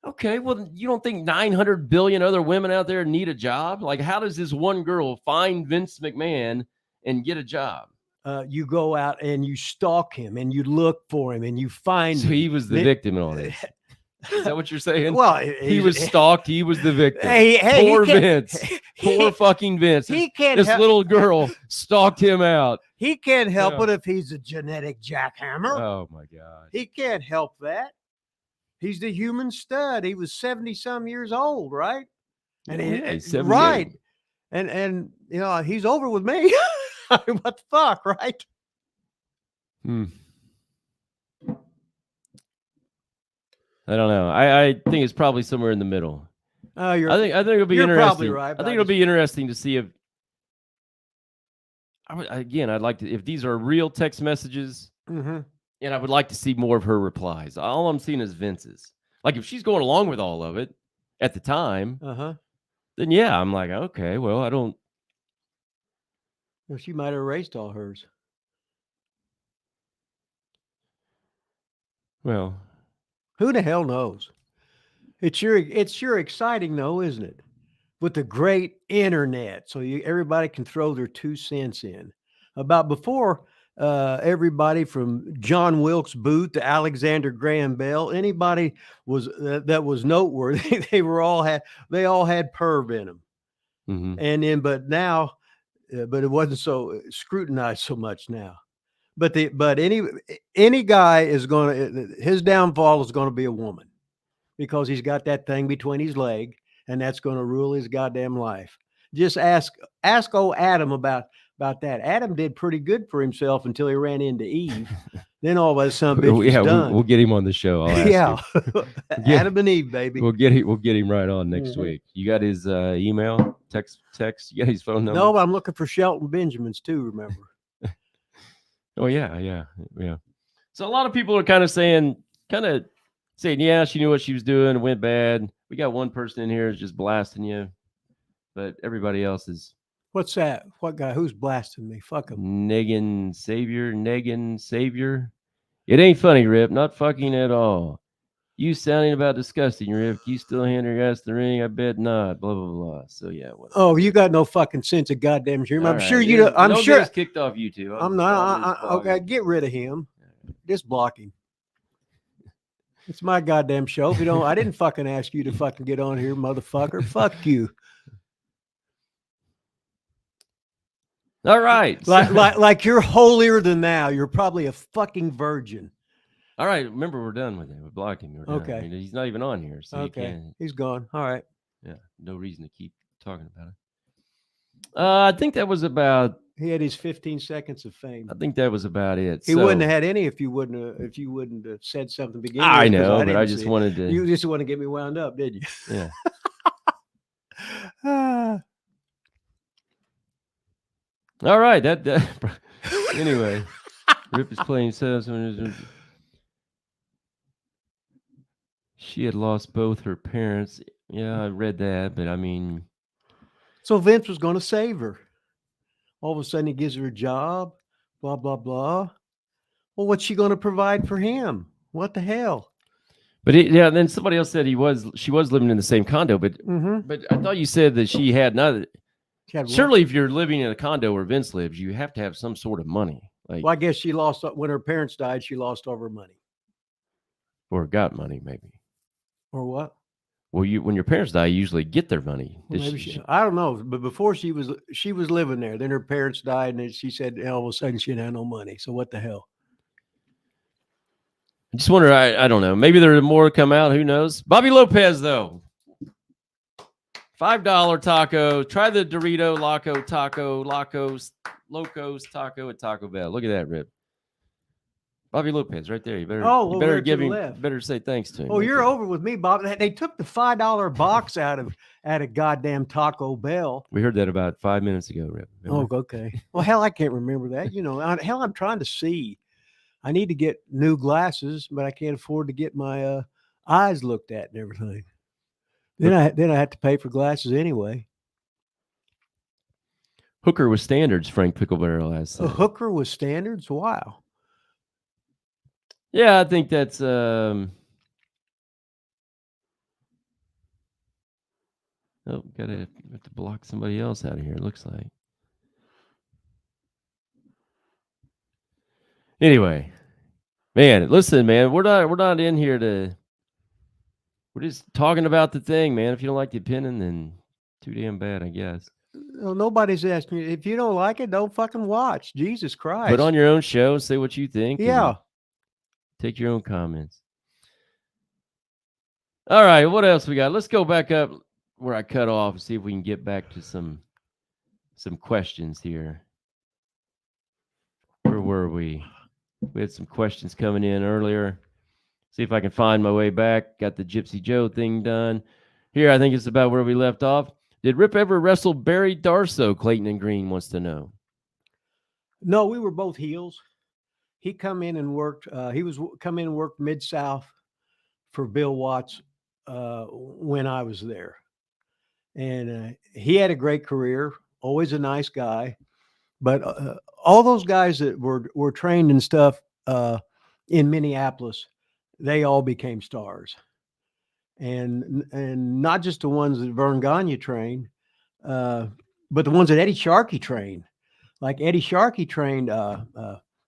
Okay, well, you don't think 900 billion other women out there need a job? Like, how does this one girl find Vince McMahon and get a job? You go out and you stalk him and you look for him and you find him. So he was the victim in all this. Is that what you're saying? Well, he was stalked. He was the victim. Poor Vince. Poor fucking Vince. This little girl stalked him out. He can't help it if he's a genetic jackhammer. Oh, my God. He can't help that. He's the human stud. He was 70-some years old, right? And he's right. And you know, he's over with me. What the fuck, right? I don't know. I think it's probably somewhere in the middle. I think it'll be interesting. Probably right. I think it'll be interesting to see if. I'd like to, if these are real text messages, and I would like to see more of her replies. All I'm seeing is Vince's. Like, if she's going along with all of it at the time, then yeah, I'm like, okay, well, I don't. Well, she might have erased all hers. Well, who the hell knows? It's sure exciting though, isn't it? With the great internet, so everybody can throw their 2 cents in. About before, everybody from John Wilkes Booth to Alexander Graham Bell, anybody that was noteworthy, they all had perv in them. And then, but now, but it wasn't so scrutinized so much now. But any guy is his downfall is going to be a woman, because he's got that thing between his leg, and that's going to rule his goddamn life. Just ask old Adam about that. Adam did pretty good for himself until he ran into Eve. Then all of a sudden, bitch was done. We'll get him on the show. I'll ask him. Adam and Eve, baby. We'll get him right on next week. You got his email, text. You got his phone number? No, but I'm looking for Shelton Benjamin's too. Remember? Oh yeah. So a lot of people are kind of saying, yeah, she knew what she was doing. It went bad. We got one person in here is just blasting you, but everybody else is. What's that? What guy? Who's blasting me? Fuck him. Negan Savior. It ain't funny, Rip. Not fucking at all. You sounding about disgusting, Rip. You still hand your ass the ring? I bet not. Blah, blah, blah. So, yeah. Whatever. Oh, you got no fucking sense of goddamn humor. I'm sure you know. I'm sure. It's kicked off YouTube. I'm not. Okay, get rid of him. Just block him. It's my goddamn show. If you don't, I didn't fucking ask you to fucking get on here, motherfucker. Fuck you. All right. Like you're holier than thou. You're probably a fucking virgin. All right. Remember, we're done with him. We blocked him. Okay. I mean, he's not even on here. So okay. He's gone. All right. Yeah. No reason to keep talking about it. I think that was about. He had his 15 seconds of fame. I think that was about it. He wouldn't have had any if you wouldn't have said something. Beginning. I know, but I just wanted to. You just want to get me wound up, did you? Yeah. All right. That anyway. Rip is playing says she had lost both her parents Yeah, I read that, but I mean, So Vince was going to save her. All of a sudden, he gives her a job. Blah blah blah. Well, what's she going to provide for him? What the hell? but yeah. Then somebody else said she was living in the same condo, but Mm-hmm. I thought you said that she had not. She had what? Surely, if you're living in a condo where Vince lives, you have to have some sort of money, like Well, I guess she lost when her parents died. She lost all her money, or got money, maybe. or what? Well, when your parents die, you usually get their money. Well, maybe I don't know. But before she was living there. Then her parents died, and then she said all of a sudden she didn't have no money. So what the hell? I just wonder. I don't know. Maybe there are more come out. Who knows? Bobby Lopez though. $5 taco. Try the Dorito Loco Taco, Locos Taco at Taco Bell. Look at that, Rip. Bobby Lopez, right there. You better, you better give him. Better say thanks to him. Oh, right you're there. over with me, Bob. They took the $5 box out of goddamn Taco Bell. We heard that about 5 minutes ago, Rip. Remember? Oh, okay. Well, hell, I can't remember that. Hell, I'm trying to see. I need to get new glasses, but I can't afford to get my eyes looked at and everything. Then I have to pay for glasses anyway. Hooker with standards, Frank Picklebarrel has said. A hooker with standards? Wow. Yeah, I think that's oh, have to block somebody else out of here, it looks like. Anyway, man, listen, man, we're not in here to. We're just talking about the thing, man. If you don't like the opinion, then too damn bad, I guess. Well, nobody's asking you. If you don't like it, don't fucking watch. Jesus Christ. Put on your own show and say what you think. Yeah. Take your own comments. All right, what else we got? Let's go back up where I cut off and see if we can get back to some questions here. Where were we? We had some questions coming in earlier. See if I can find my way back. Got the Gypsy Joe thing done. Here, I think it's about where we left off. Did Rip ever wrestle Barry Darsow? Clayton and Green wants to know. No, we were both heels. He come in and worked. He was come in and worked Mid-South for Bill Watts when I was there, and he had a great career. Always a nice guy, but all those guys that were trained and stuff in Minneapolis, they all became stars, and not just the ones that Vern Gagne trained, but the ones that Eddie Sharkey trained. Like Eddie Sharkey trained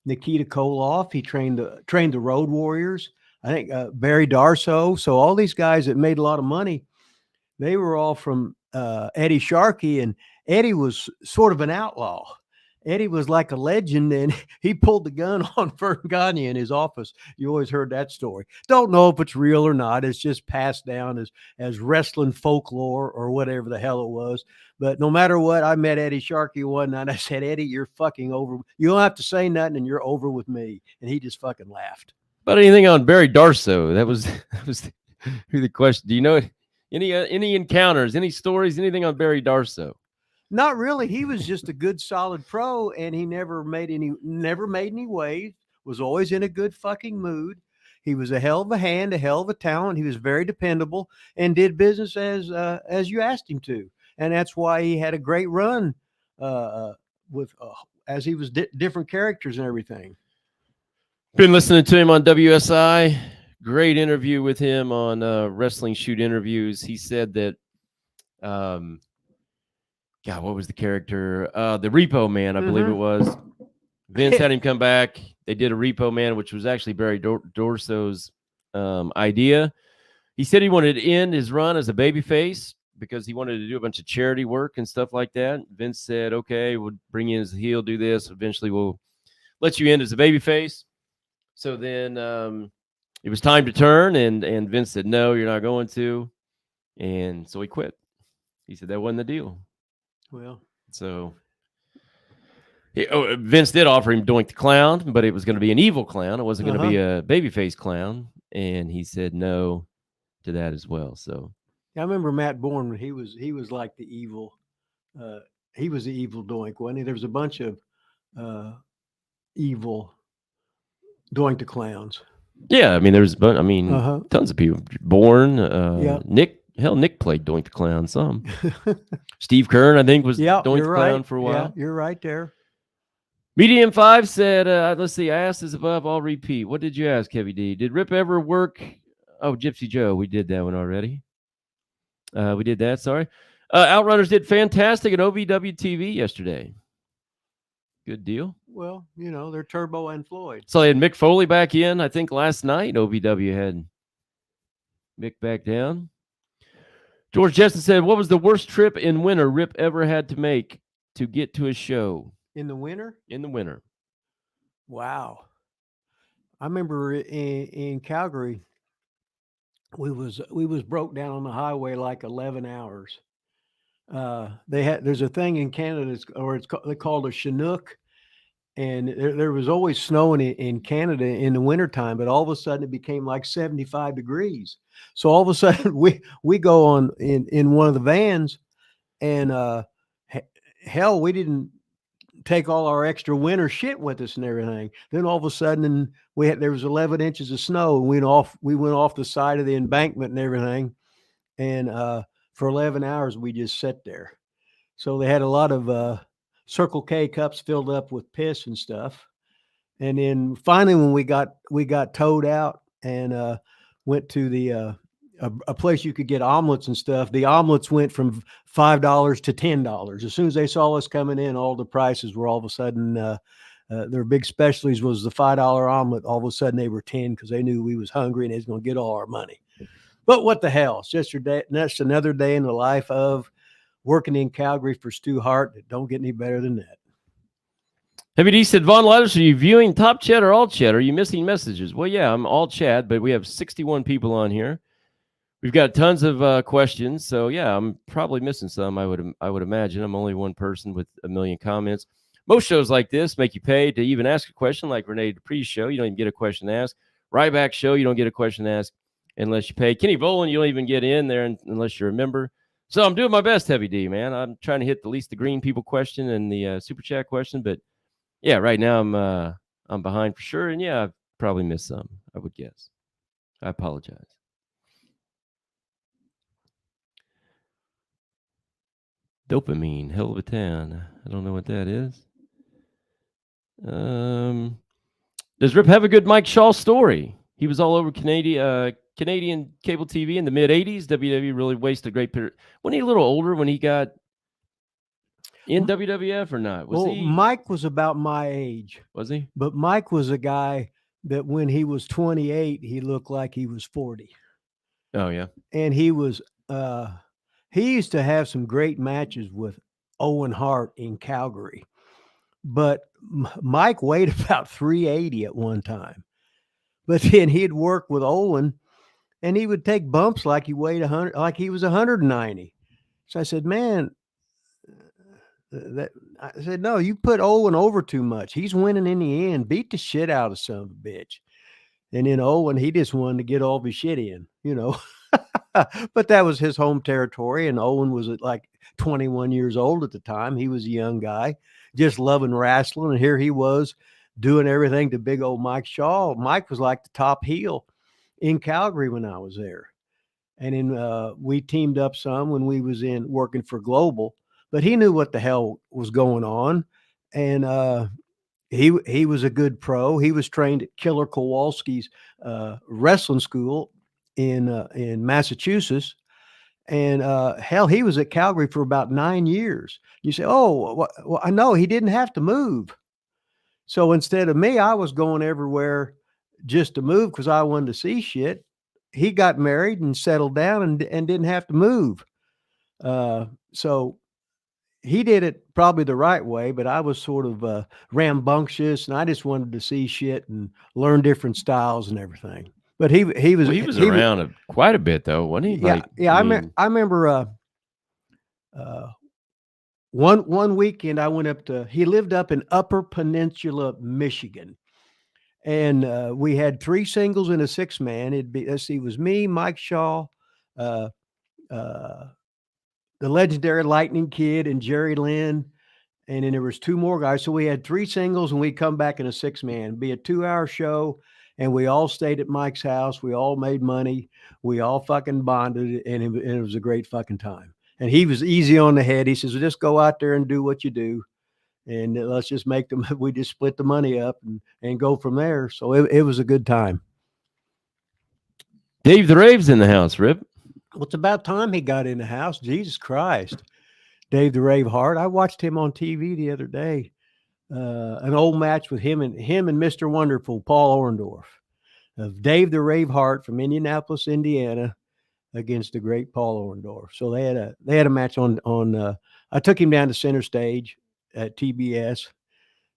Nikita Koloff. He trained the Road Warriors. I think Barry Darsow. So all these guys that made a lot of money, they were all from Eddie Sharkey, and Eddie was sort of an outlaw. Eddie was like a legend, and he pulled the gun on Vern Gagne in his office. You always heard that story. Don't know if it's real or not. It's just passed down as wrestling folklore or whatever the hell it was. But no matter what, I met Eddie Sharkey one night. I said, Eddie, you're fucking over. You don't have to say nothing, and you're over with me. And he just fucking laughed. But anything on Barry Darsow? That was the question. Do you know any encounters, any stories, anything on Barry Darsow? Not really. He was just a good, solid pro, and he never made any waves. Was always in a good fucking mood. He was a hell of a hand, a hell of a talent. He was very dependable and did business as you asked him to, and that's why he had a great run with as he was different characters and everything. Been listening to him on WSI. Great interview with him on Wrestling Shoot Interviews. He said that. God, what was the character? The Repo Man, I believe it was. Vince had him come back. They did a Repo Man, which was actually Barry Darsow's idea. He said he wanted to end his run as a babyface because he wanted to do a bunch of charity work and stuff like that. Vince said, okay, we'll bring you in as a heel, do this. Eventually, we'll let you end as a babyface. So then it was time to turn, and Vince said, no, you're not going to. And so he quit. He said that wasn't the deal. Well, so Vince did offer him Doink the Clown, but it was going to be an evil clown. It wasn't going to be a babyface clown, and he said no to that as well. So I remember Matt Bourne. He was like the evil. He was the evil Doink, wasn't he? There was a bunch of evil Doink the Clowns. Yeah, I mean, tons of people. Bourne, Nick Hell, Nick played Doink the Clown some. Steve Kern, I think, was Yeah, Doink the you're Clown right. for a while. Yeah, you're right there. Medium 5 said, let's see, I asked this above, I'll repeat. What did you ask, Heavy D? Did Rip ever work? Oh, Gypsy Joe, we did that one already. We did that, sorry. Outrunners did fantastic at OVW TV yesterday. Good deal. Well, they're Turbo and Floyd. So they had Mick Foley back in, I think, last night. OVW had Mick back down. George Jessen said, what was the worst trip in winter Rip ever had to make to get to a show? In the winter? In the winter. Wow. I remember in Calgary, we was broke down on the highway like 11 hours. There's a thing in Canada, they called a Chinook, and there was always snowing in Canada in the wintertime, but all of a sudden it became like 75 degrees. So all of a sudden we go on in one of the vans, and hell, we didn't take all our extra winter shit with us and everything. Then all of a sudden there was 11 inches of snow, and we went off the side of the embankment and everything. And for 11 hours, we just sat there. So they had a lot of Circle K cups filled up with piss and stuff. And then finally, when we got towed out and went to the a place you could get omelets and stuff, the omelets went from $5 to $10. As soon as they saw us coming in, all the prices were all of a sudden their big specialties was the $5 omelet. All of a sudden they were 10 because they knew we was hungry and they was going to get all our money. But what the hell? It's just that's another day in the life of working in Calgary for Stu Hart. It don't get any better than that. Heavy D said, Von Letters, are you viewing Top Chat or Alt Chat? Are you missing messages? Well, yeah, I'm Alt Chat, but we have 61 people on here. We've got tons of questions, so yeah, I'm probably missing some. I would imagine. I'm only one person with a million comments. Most shows like this make you pay to even ask a question, like Renee Dupree's show. You don't even get a question to ask. Ryback show, you don't get a question to ask unless you pay. Kenny Volan, you don't even get in there unless you're a member. So I'm doing my best, Heavy D, man. I'm trying to hit at least the green people question and the super chat question, but yeah, right now I'm behind for sure, and yeah, I've probably missed some, I would guess. I apologize. Dopamine, hell of a town. I don't know what that is. Does Rip have a good Mike Shaw story? He was all over Canadian cable TV in the mid 80s. WWE really wasted a great period. Wasn't he a little older when he got in WWF or not? Mike was about my age. Was he? But Mike was a guy that when he was 28, he looked like he was 40. Oh, yeah. And he was he used to have some great matches with Owen Hart in Calgary. But Mike weighed about 380 at one time. But then he'd work with Owen, and he would take bumps like he weighed 100, like he was 190. So I said, man, I said, no, you put Owen over too much. He's winning in the end. Beat the shit out of some of a bitch. And then Owen, he just wanted to get all of his shit in, But that was his home territory. And Owen was like 21 years old at the time. He was a young guy, just loving wrestling. And here he was doing everything to big old Mike Shaw. Mike was like the top heel in Calgary when I was there. And then we teamed up some when we was in working for Global. But he knew what the hell was going on. And he was a good pro. He was trained at Killer Kowalski's wrestling school in Massachusetts. And hell, he was at Calgary for about 9 years. You say, oh, well, I know he didn't have to move. So instead of me, I was going everywhere just to move because I wanted to see shit. He got married and settled down and didn't have to move. So he did it probably the right way, but I was sort of rambunctious, and I just wanted to see shit and learn different styles and everything. But he was around quite a bit though, wasn't he? Yeah, I remember one weekend I went up to. He lived up in Upper Peninsula, Michigan, and we had 3 singles and a 6-man. It was me, Mike Shaw, the legendary Lightning Kid, and Jerry Lynn. And then there was 2 more guys. So we had 3 singles, and we'd come back in a 6-man. It'd be a 2-hour show. and we all stayed at Mike's house. We all made money. We all fucking bonded, and it was a great fucking time. And he was easy on the head. He says, well, just go out there and do what you do, and let's just make them. We just split the money up and go from there. So it was a good time. Dave the Rave's in the house, Rip. Well, it's about time he got in the house. Jesus Christ. Dave the Rave Hart. I watched him on TV the other day. An old match with him and Mr. Wonderful, Paul Orndorff, of Dave the Rave Hart from Indianapolis, Indiana, against the great Paul Orndorff. So they had a match on I took him down to center stage at TBS.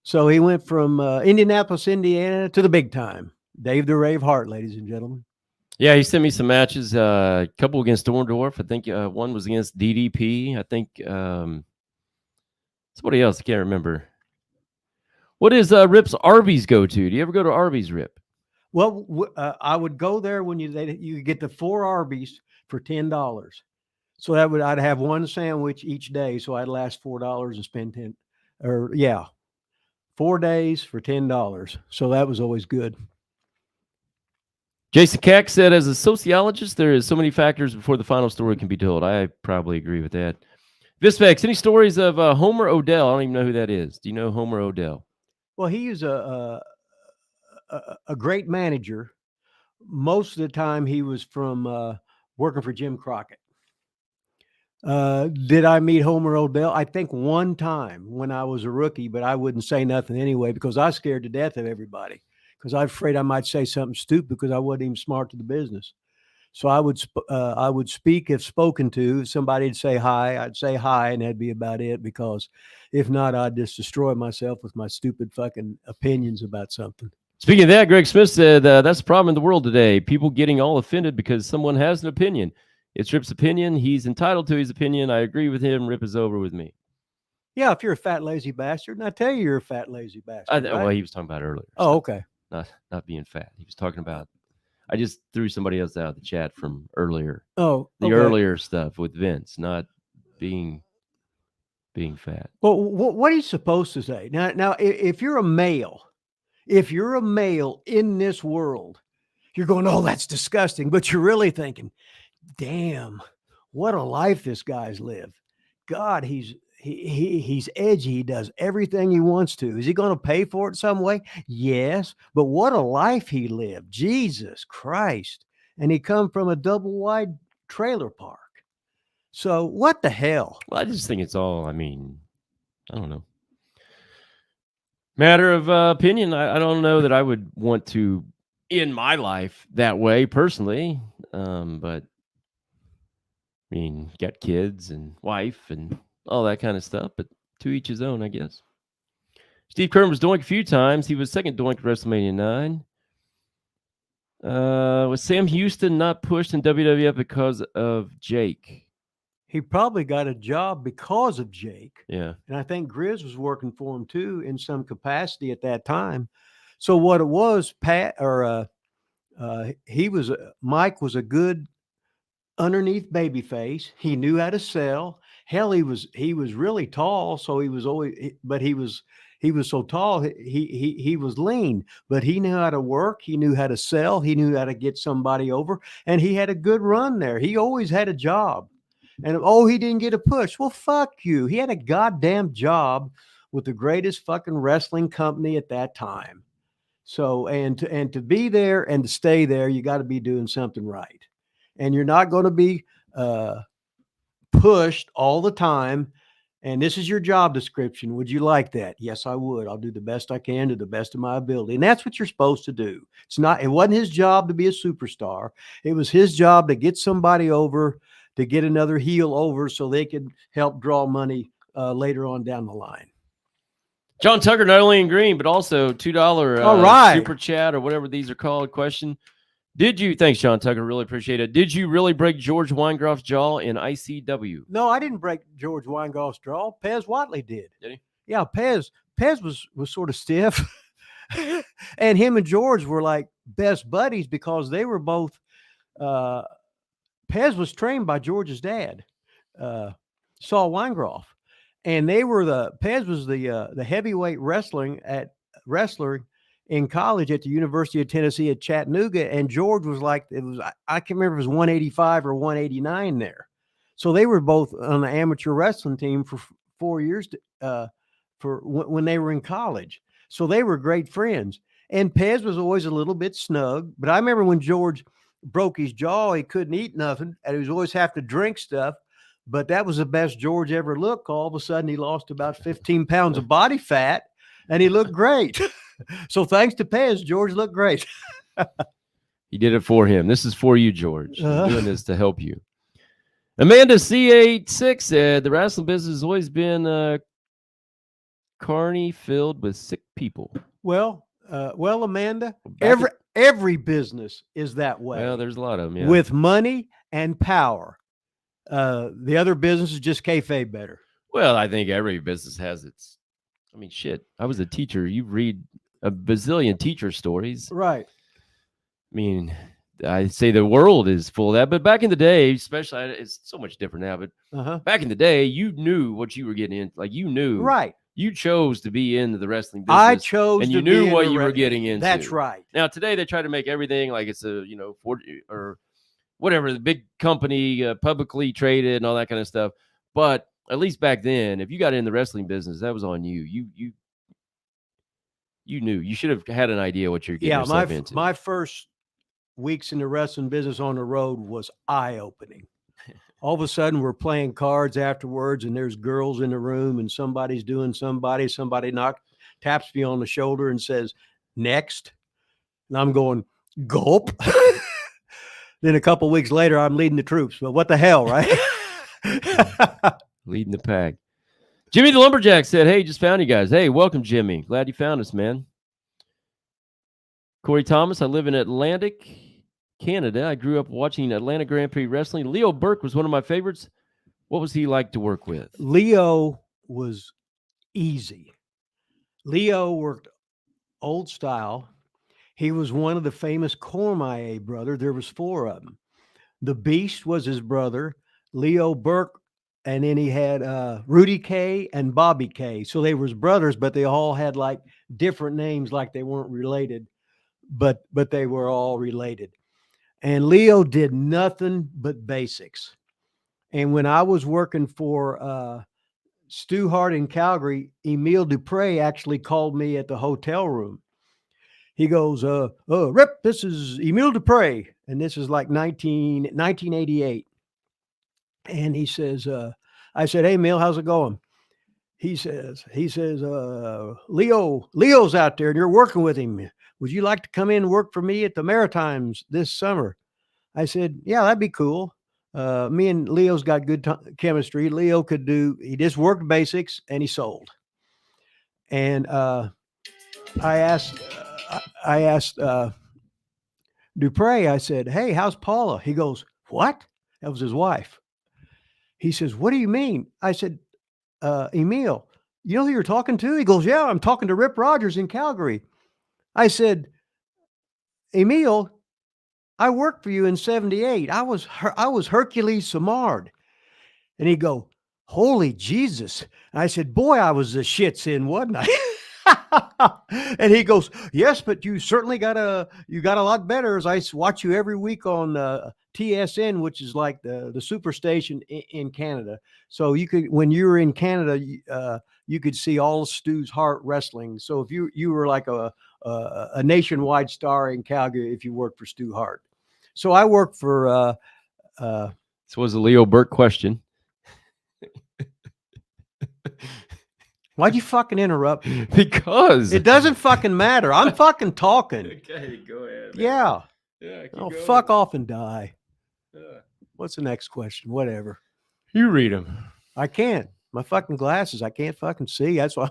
So he went from Indianapolis, Indiana to the big time. Dave the Rave Hart, ladies and gentlemen. Yeah, he sent me some matches. A couple against Orndorff. I think one was against DDP. I think somebody else. I can't remember. What is Rip's Arby's go to? Do you ever go to Arby's, Rip? Well, I would go there when you get the 4 Arby's for $10. So I'd have one sandwich each day. So I'd last $4 and spend 10, 4 days for $10. So that was always good. Jason Cack said, as a sociologist, there is so many factors before the final story can be told. I probably agree with that. Visvex, any stories of Homer Odell? I don't even know who that is. Do you know Homer Odell? Well, he is a great manager. Most of the time he was from working for Jim Crockett. Did I meet Homer Odell? I think one time when I was a rookie, but I wouldn't say nothing anyway because I was scared to death of everybody. Because I'm afraid I might say something stupid because I wasn't even smart to the business. So I would speak if spoken to. If somebody'd say hi, I'd say hi, and that'd be about it. Because if not, I'd just destroy myself with my stupid fucking opinions about something. Speaking of that, Greg Smith said that's the problem in the world today. People getting all offended because someone has an opinion. It's Rip's opinion. He's entitled to his opinion. I agree with him. Rip is over with me. Yeah, if you're a fat, lazy bastard, and I tell you you're a fat, lazy bastard. Well, he was talking about earlier. Oh, okay. Not being fat. He was talking about, I just threw somebody else out of the chat from earlier. Oh, the earlier stuff with Vince, not being fat. Well, what are you supposed to say? Now, if you're a male in this world, you're going, oh, that's disgusting. But you're really thinking, damn, what a life this guy's lived. God, he's edgy. He does everything he wants to. Is he going to pay for it some way? Yes. But what a life he lived. Jesus Christ. And he come from a double wide trailer park. So what the hell? Well, I just think it's all, I don't know. Matter of opinion. I don't know that I would want to end my life that way personally. But got kids and wife and all that kind of stuff, but to each his own, I guess. Steve Kerr was doinked a few times. He was second doinked at WrestleMania 9. Was Sam Houston not pushed in WWF because of Jake? He probably got a job because of Jake. Yeah. And I think Grizz was working for him too in some capacity at that time. So what it was, Mike was a good underneath babyface. He knew how to sell. Hell, he was really tall, so he was so tall. He was lean, but he knew how to work. He knew how to sell. He knew how to get somebody over, and he had a good run there. He always had a job. And he didn't get a push. Well, fuck you. He had a goddamn job with the greatest fucking wrestling company at that time. So, and to be there and to stay there, you got to be doing something right. And you're not going to be pushed all the time. And this is your job description. Would you like that? Yes, I would. I'll do the best I can to the best of my ability. And that's what you're supposed to do. It wasn't his job to be a superstar. It was his job to get somebody over, to get another heel over so they could help draw money later on down the line. John Tucker, not only in green, but also $2 all right. super chat or whatever these are called. Question. Thanks, John Tucker. Really appreciate it. Did you really break George Weingroff's jaw in ICW? No, I didn't break George Weingroff's jaw. Pez Watley did. Did he? Yeah, Pez was sort of stiff. And him and George were like best buddies because they were both Pez was trained by George's dad, Saul Weingroff. And Pez was the heavyweight wrestler in college at the University of Tennessee at Chattanooga, and George was like, I can't remember if it was 185 or 189 there. So they were both on the amateur wrestling team for 4 years when they were in college. So they were great friends. And Pez was always a little bit snug. But I remember when George broke his jaw, he couldn't eat nothing, and he was always have to drink stuff. But that was the best George ever looked. All of a sudden, he lost about 15 pounds of body fat, and he looked great. So thanks to Pez, George looked great. He did it for him. This is for you, George. I'm doing this to help you. Amanda C86 said, the wrestling business has always been carny filled with sick people. Well, Amanda, every business is that way. Well, there's a lot of them, yeah. With money and power. The other businesses just kayfabe better. Well, I think every business has its. I mean, shit. I was a teacher. You read a bazillion teacher stories, right? I mean, I say the world is full of that, but back in the day, especially, it's so much different now. But back in the day, you knew what you were getting in. Like you knew, right? You chose to be into the wrestling business. I chose, and you knew what you were getting into. That's right. Now today, they try to make everything like it's a 40 or whatever, the big company, publicly traded and all that kind of stuff. But at least back then, if you got in the wrestling business, that was on you. You knew. You should have had an idea what you're getting yourself into. My first weeks in the wrestling business on the road was eye-opening. All of a sudden, we're playing cards afterwards, and there's girls in the room, and somebody's doing somebody. Somebody taps me on the shoulder and says, "Next." And I'm going, gulp. Then a couple of weeks later, I'm leading the troops. But what the hell, right? Leading the pack. Jimmy the Lumberjack said, hey, just found you guys. Hey, welcome, Jimmy. Glad you found us, man. Corey Thomas, I live in Atlantic, Canada. I grew up watching Atlanta Grand Prix Wrestling. Leo Burke was one of my favorites. What was he like to work with? Leo was easy. Leo worked old style. He was one of the famous Cormier brothers. There was 4 of them. The Beast was his brother, Leo Burke, and then he had Rudy K and Bobby K. So they was brothers, but they all had like different names, like they weren't related, but they were all related. And Leo did nothing but basics. And when I was working for Stu Hart in Calgary, Emile Dupre actually called me at the hotel room. He goes, Rip, this is Emile Dupre. And this is like 1988. And he says, I said, hey, Emile, how's it going? He says, Leo's out there and you're working with him. Would you like to come in and work for me at the Maritimes this summer? I said, yeah, that'd be cool. Me and Leo's got good chemistry. Leo he just worked basics and he sold. And I asked Dupre, I said, hey, how's Paula? He goes, what? That was his wife. He says, what do you mean? I said, Emile, you know who you're talking to? He goes, yeah, I'm talking to Rip Rogers in Calgary. I said, Emile, I worked for you in 78. I was Hercules Samard. And he go, holy Jesus. And I said, boy, I was the shits in, wasn't I? And he goes, yes, but you certainly got a lot better, as I watch you every week on TSN, which is like the superstation in Canada. So you could, when you were in Canada, you could see all Stu's Hart wrestling. So if you were like a nationwide star in Calgary if you worked for Stu Hart. So I worked for this was a Leo Burke question. Why'd you fucking interrupt? Because it doesn't fucking matter. I'm fucking talking. Okay, go ahead. Man. Yeah. Oh, fuck off and die. What's the next question? Whatever. You read them. I can't. My fucking glasses. I can't fucking see. That's why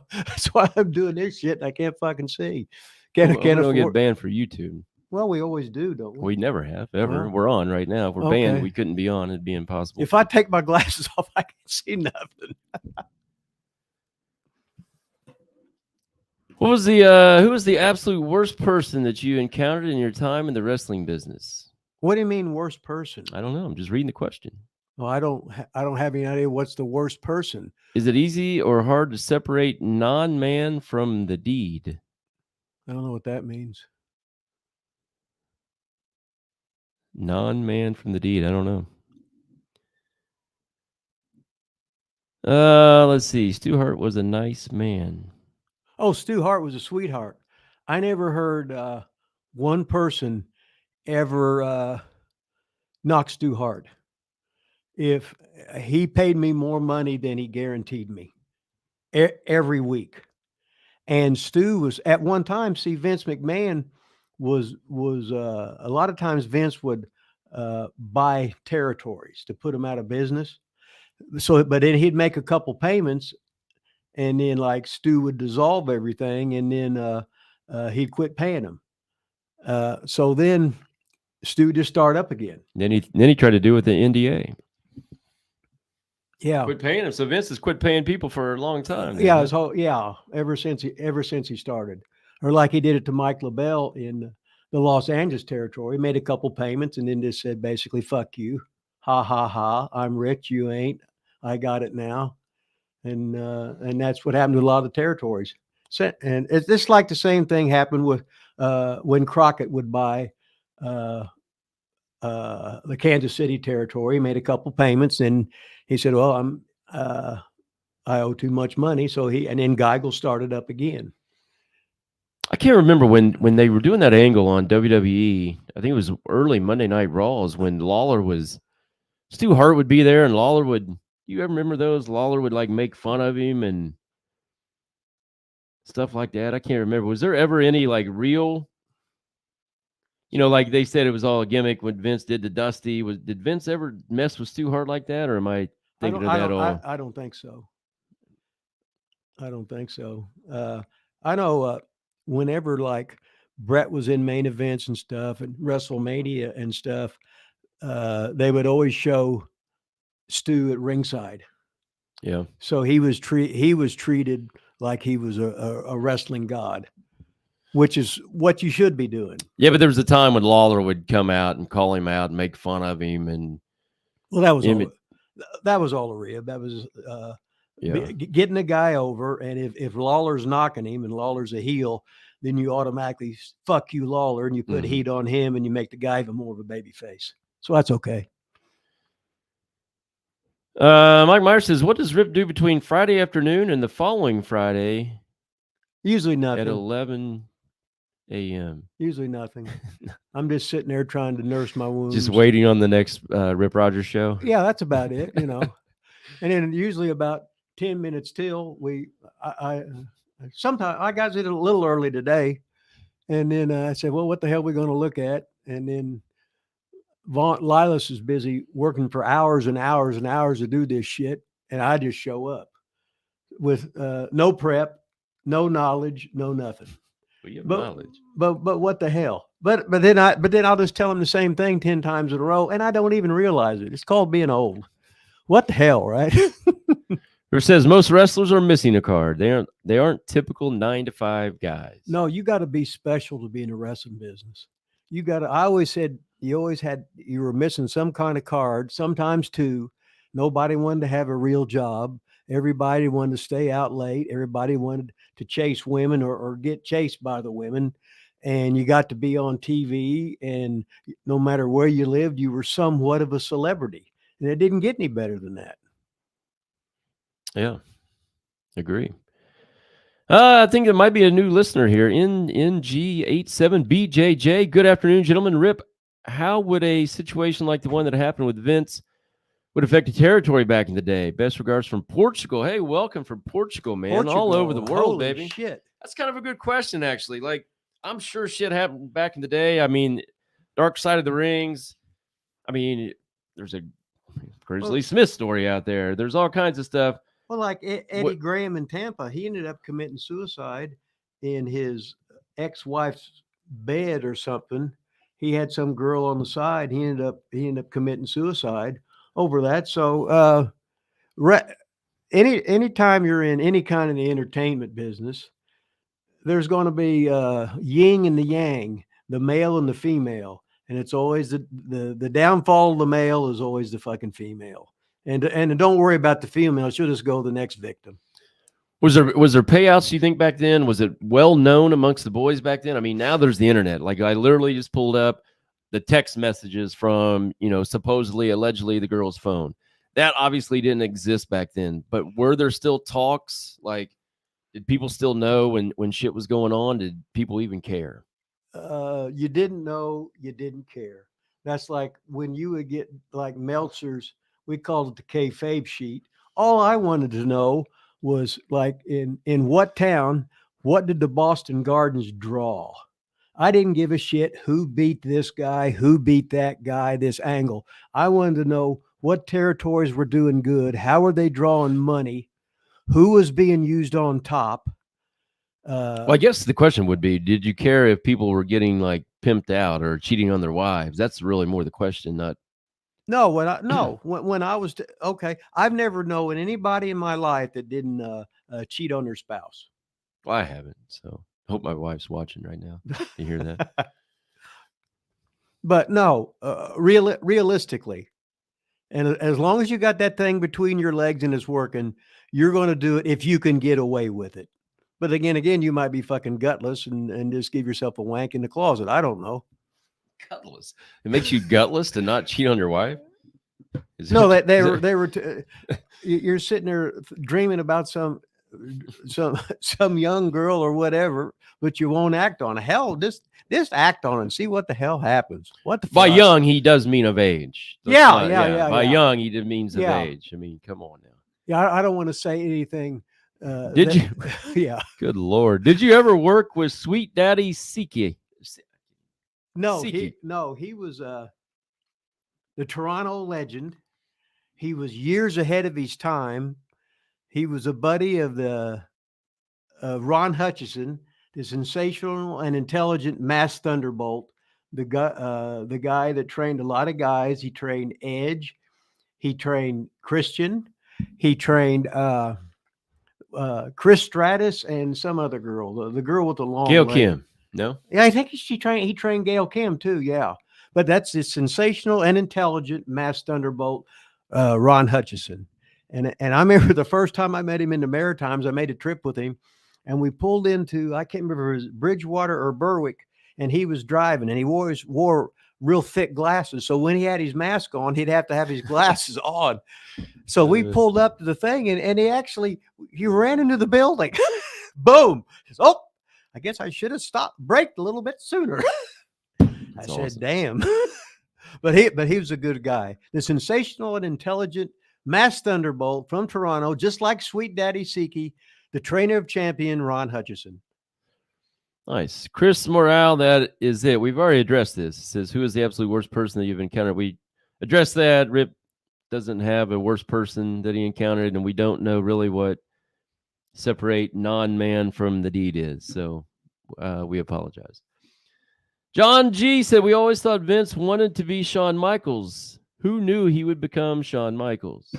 I'm doing this shit. And I can't fucking see. Can't afford. Get banned for YouTube. Well, we always do, don't we? We never have ever. Well, we're on right now. If we're banned, we couldn't be on. It'd be impossible. If I take my glasses off, I can't see nothing. Who was the absolute worst person that you encountered in your time in the wrestling business? What do you mean worst person? I don't know. I'm just reading the question. Well, I don't have any idea what's the worst person. Is it easy or hard to separate non-man from the deed? I don't know what that means. Non-man from the deed. I don't know. Let's see. Stu Hart was a nice man. Oh, Stu Hart was a sweetheart. I never heard one person ever knock Stu Hart. If he paid me more money than he guaranteed me every week. And Stu was at one time. See, Vince McMahon was a lot of times Vince would buy territories to put them out of business. So, but then he'd make a couple payments, and then like Stu would dissolve everything, and then he'd quit paying them. So then Stu just start up again. Then he tried to do it with the NDA. Yeah, Quit paying him. So Vince has quit paying people for a long time. yeah, his whole ever since he started, or like he did it to Mike LaBelle in the Los Angeles territory. He made a couple payments and then just said basically "fuck you," ha ha ha. I'm rich, you ain't. I got it now, and that's what happened to a lot of the territories. So, and it's just like the same thing happened with when Crockett would buy the Kansas City territory. He made a couple payments, and he said, "Well, I owe too much money." So and then Geigel started up again. I can't remember when they were doing that angle on WWE. I think it was early Monday Night Raws when Stu Hart would be there and Lawler would. You ever remember those? Lawler would like make fun of him and stuff like that. I can't remember. Was there ever any like real? Like they said it was all a gimmick when Vince did to Dusty. Did Vince ever mess with Stu Hart like that, or am I thinking of that all? I don't think so. I don't think so. I know whenever like Brett was in main events and stuff and WrestleMania and stuff, they would always show Stu at ringside. Yeah. So he was treated like he was a wrestling god, which is what you should be doing. Yeah, but there was a time when Lawler would come out and call him out and make fun of him, and that was all a rib. That was getting a guy over, and if Lawler's knocking him and Lawler's a heel, then you automatically fuck you, Lawler, and you put heat on him, and you make the guy even more of a baby face. So that's okay. Mike Myers says, "What does Rip do between Friday afternoon and the following Friday?" Usually nothing. At 11 a.m. Usually nothing. I'm just sitting there trying to nurse my wounds. Just waiting on the next Rip Rogers show. Yeah, that's about it, And then usually about 10 minutes till sometimes I got it a little early today. And then I said, well, what the hell are we going to look at? And then Lilas is busy working for hours and hours and hours to do this shit. And I just show up with no prep, no knowledge, no nothing. Well, you have knowledge. But what the hell? But then I'll just tell them the same thing 10 times in a row, and I don't even realize it. It's called being old. What the hell, right? It says most wrestlers are missing a card. They aren't typical 9-to-5 guys. No, you got to be special to be in the wrestling business. I always said you were missing some kind of card, sometimes two. Nobody wanted to have a real job. Everybody wanted to stay out late. Everybody wanted to chase women or get chased by the women. And you got to be on TV, and no matter where you lived, you were somewhat of a celebrity. And it didn't get any better than that. Yeah, agree. I think there might be a new listener here. NG87BJJ. Good afternoon, gentlemen. Rip, how would a situation like the one that happened with Vince would affect the territory back in the day? Best regards from Portugal. Hey, welcome from Portugal, man. Portugal, all over the world, holy baby. Shit. That's kind of a good question, actually. Like, I'm sure shit happened back in the day. I mean, Dark Side of the Rings. I mean, there's a Grizzly Smith story out there. There's all kinds of stuff. Well, like Eddie Graham in Tampa, he ended up committing suicide in his ex-wife's bed or something. He had some girl on the side. He ended up committing suicide over that. So anytime you're in any kind of the entertainment business, there's going to be yin and the yang, the male and the female, and it's always the downfall of the male is always the fucking female. And don't worry about the female; she'll just go to the next victim. Was there payouts, you think, back then? Was it well known amongst the boys back then? I mean, now there's the internet. Like, I literally just pulled up the text messages from, supposedly, allegedly the girl's phone. That obviously didn't exist back then. But were there still talks? Like, did people still know when shit was going on? Did people even care? You didn't know, you didn't care. That's like when you would get like Meltzer's, we called it the kayfabe sheet. All I wanted to know was like in what town, what did the Boston Gardens draw? I didn't give a shit who beat this guy, who beat that guy, this angle. I wanted to know what territories were doing good, how were they drawing money, who was being used on top. Well, I guess the question would be, did you care if people were getting like pimped out or cheating on their wives? That's really more the question, not. No, when I was okay, I've never known anybody in my life that didn't cheat on their spouse. Well, I haven't, so I hope my wife's watching right now. You hear that? But no, realistically, and as long as you got that thing between your legs and it's working, you're going to do it if you can get away with it. But again, you might be fucking gutless and just give yourself a wank in the closet. I don't know. Gutless. It makes you gutless to not cheat on your wife? No, they were. You're sitting there dreaming about some young girl or whatever, but you won't act on it. Hell, just act on it and see what the hell happens. What the by fuck? Young, he does mean of age. Yeah. By young, he means of age. I mean, come on now. Yeah, I don't want to say anything. Did you? Yeah. Good Lord. Did you ever work with Sweet Daddy Siki? No, he was the Toronto legend. He was years ahead of his time. He was a buddy of the Ron Hutchison, the sensational and intelligent mass thunderbolt, the guy that trained a lot of guys. He trained Edge. He trained Christian. He trained Chris Stratus and some other girl, the girl with the long Gail leg. Kim. No? Yeah, I think he trained Gail Kim too. Yeah. But that's the sensational and intelligent mass thunderbolt, Ron Hutchison. And I remember the first time I met him in the Maritimes, I made a trip with him and we pulled into, I can't remember if it was Bridgewater or Berwick, and he was driving and he always wore real thick glasses. So when he had his mask on, he'd have to have his glasses on. So we pulled up to the thing and he ran into the building. Boom. Oh, I guess I should have braked a little bit sooner. I said, awesome. Damn. But he was a good guy. The sensational and intelligent mass thunderbolt from Toronto, just like Sweet Daddy Siki, the trainer of champion Ron Hutchison. Nice. Chris Morale, that is it. We've already addressed this. It says, who is the absolute worst person that you've encountered? We addressed that. Rip doesn't have a worst person that he encountered, and we don't know really what separate non-man from the deed is. So we apologize. John G said, we always thought Vince wanted to be Shawn Michaels. Who knew he would become Shawn Michaels?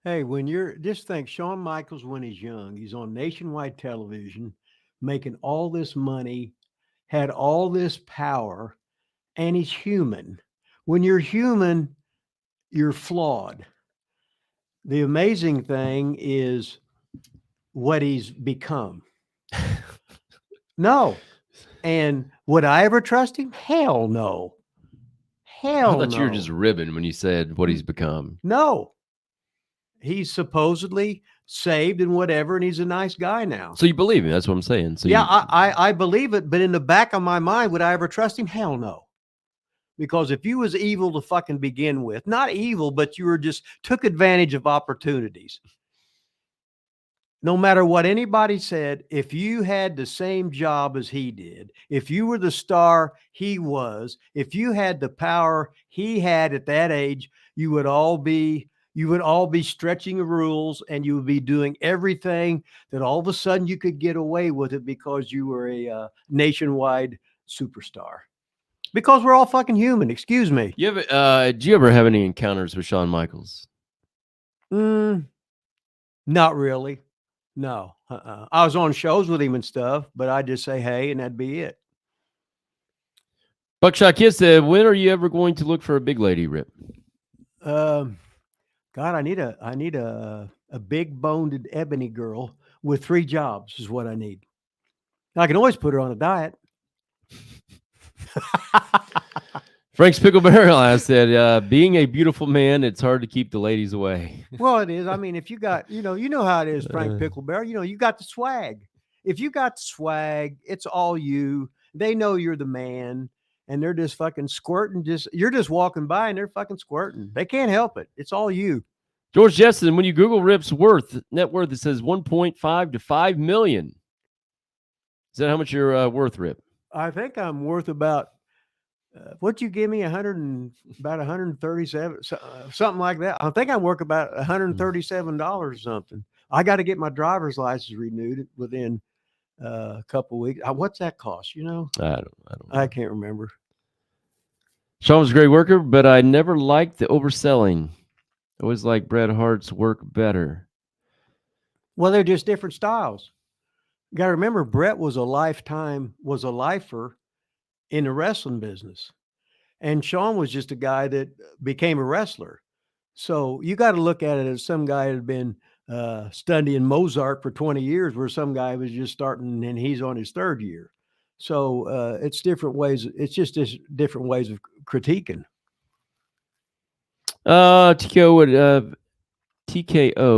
Hey, just think, Shawn Michaels, when he's young, he's on nationwide television, making all this money, had all this power, and he's human. When you're human, you're flawed. The amazing thing is what he's become. No. And would I ever trust him? Hell no. Hell no. I thought you were just ribbing when you said what he's become. No. He's supposedly saved and whatever, and he's a nice guy now. So you believe him? That's what I'm saying. So yeah, I believe it, but in the back of my mind, would I ever trust him? Hell no. Because if you was evil to fucking begin with, not evil, but you were just took advantage of opportunities. No matter what anybody said, if you had the same job as he did, if you were the star he was, if you had the power he had at that age, you would all be stretching the rules and you would be doing everything that all of a sudden you could get away with it because you were a nationwide superstar. Because we're all fucking human. Excuse me. Do you ever have any encounters with Shawn Michaels? Not really. No. I was on shows with him and stuff, but I just say hey, and that'd be it. Buckshot Kid said, when are you ever going to look for a big lady, Rip? God, I need a big boned ebony girl with 3 jobs is what I need. I can always put her on a diet. Frank's Pickle Barrel, I said, being a beautiful man, it's hard to keep the ladies away. Well, it is. I mean, if you got, you know how it is, Frank Uh. Pickleberry. You got the swag. If you got the swag, it's all you. They know you're the man, and they're just fucking squirting. You're just walking by, and they're fucking squirting. They can't help it. It's all you. George Jetson, when you Google Rip's net worth, it says 1.5 to 5 million. Is that how much you're worth, Rip? I think I'm worth about. What'd you give me? about 137, something like that. I think I'm worth about $137 or something. I got to get my driver's license renewed within a couple of weeks. What's that cost? I don't know. I can't remember. Sean was a great worker, but I never liked the overselling. I always liked Bret Hart's work better. Well, they're just different styles. You got to remember, Bret was a lifer in the wrestling business. And Sean was just a guy that became a wrestler. So you got to look at it as some guy had been studying Mozart for 20 years, where some guy was just starting and he's on his 3rd year. So it's different ways. It's just different ways of critiquing. TKO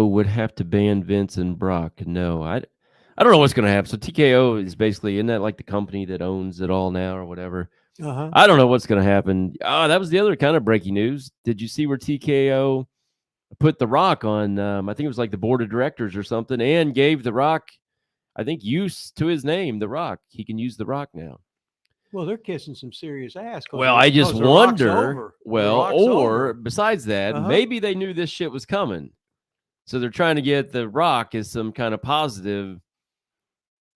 would have to ban Vince and Brock. No, I don't know what's going to happen. So TKO is basically, isn't that like the company that owns it all now or whatever? Uh-huh. I don't know what's going to happen. That was the other kind of breaking news. Did you see where TKO put The Rock on, I think it was like the board of directors or something, and gave The Rock, I think, use to his name, The Rock. He can use The Rock now. Well, they're kissing some serious ass. Well, I just wonder, besides that, maybe they knew this shit was coming. So they're trying to get The Rock as some kind of positive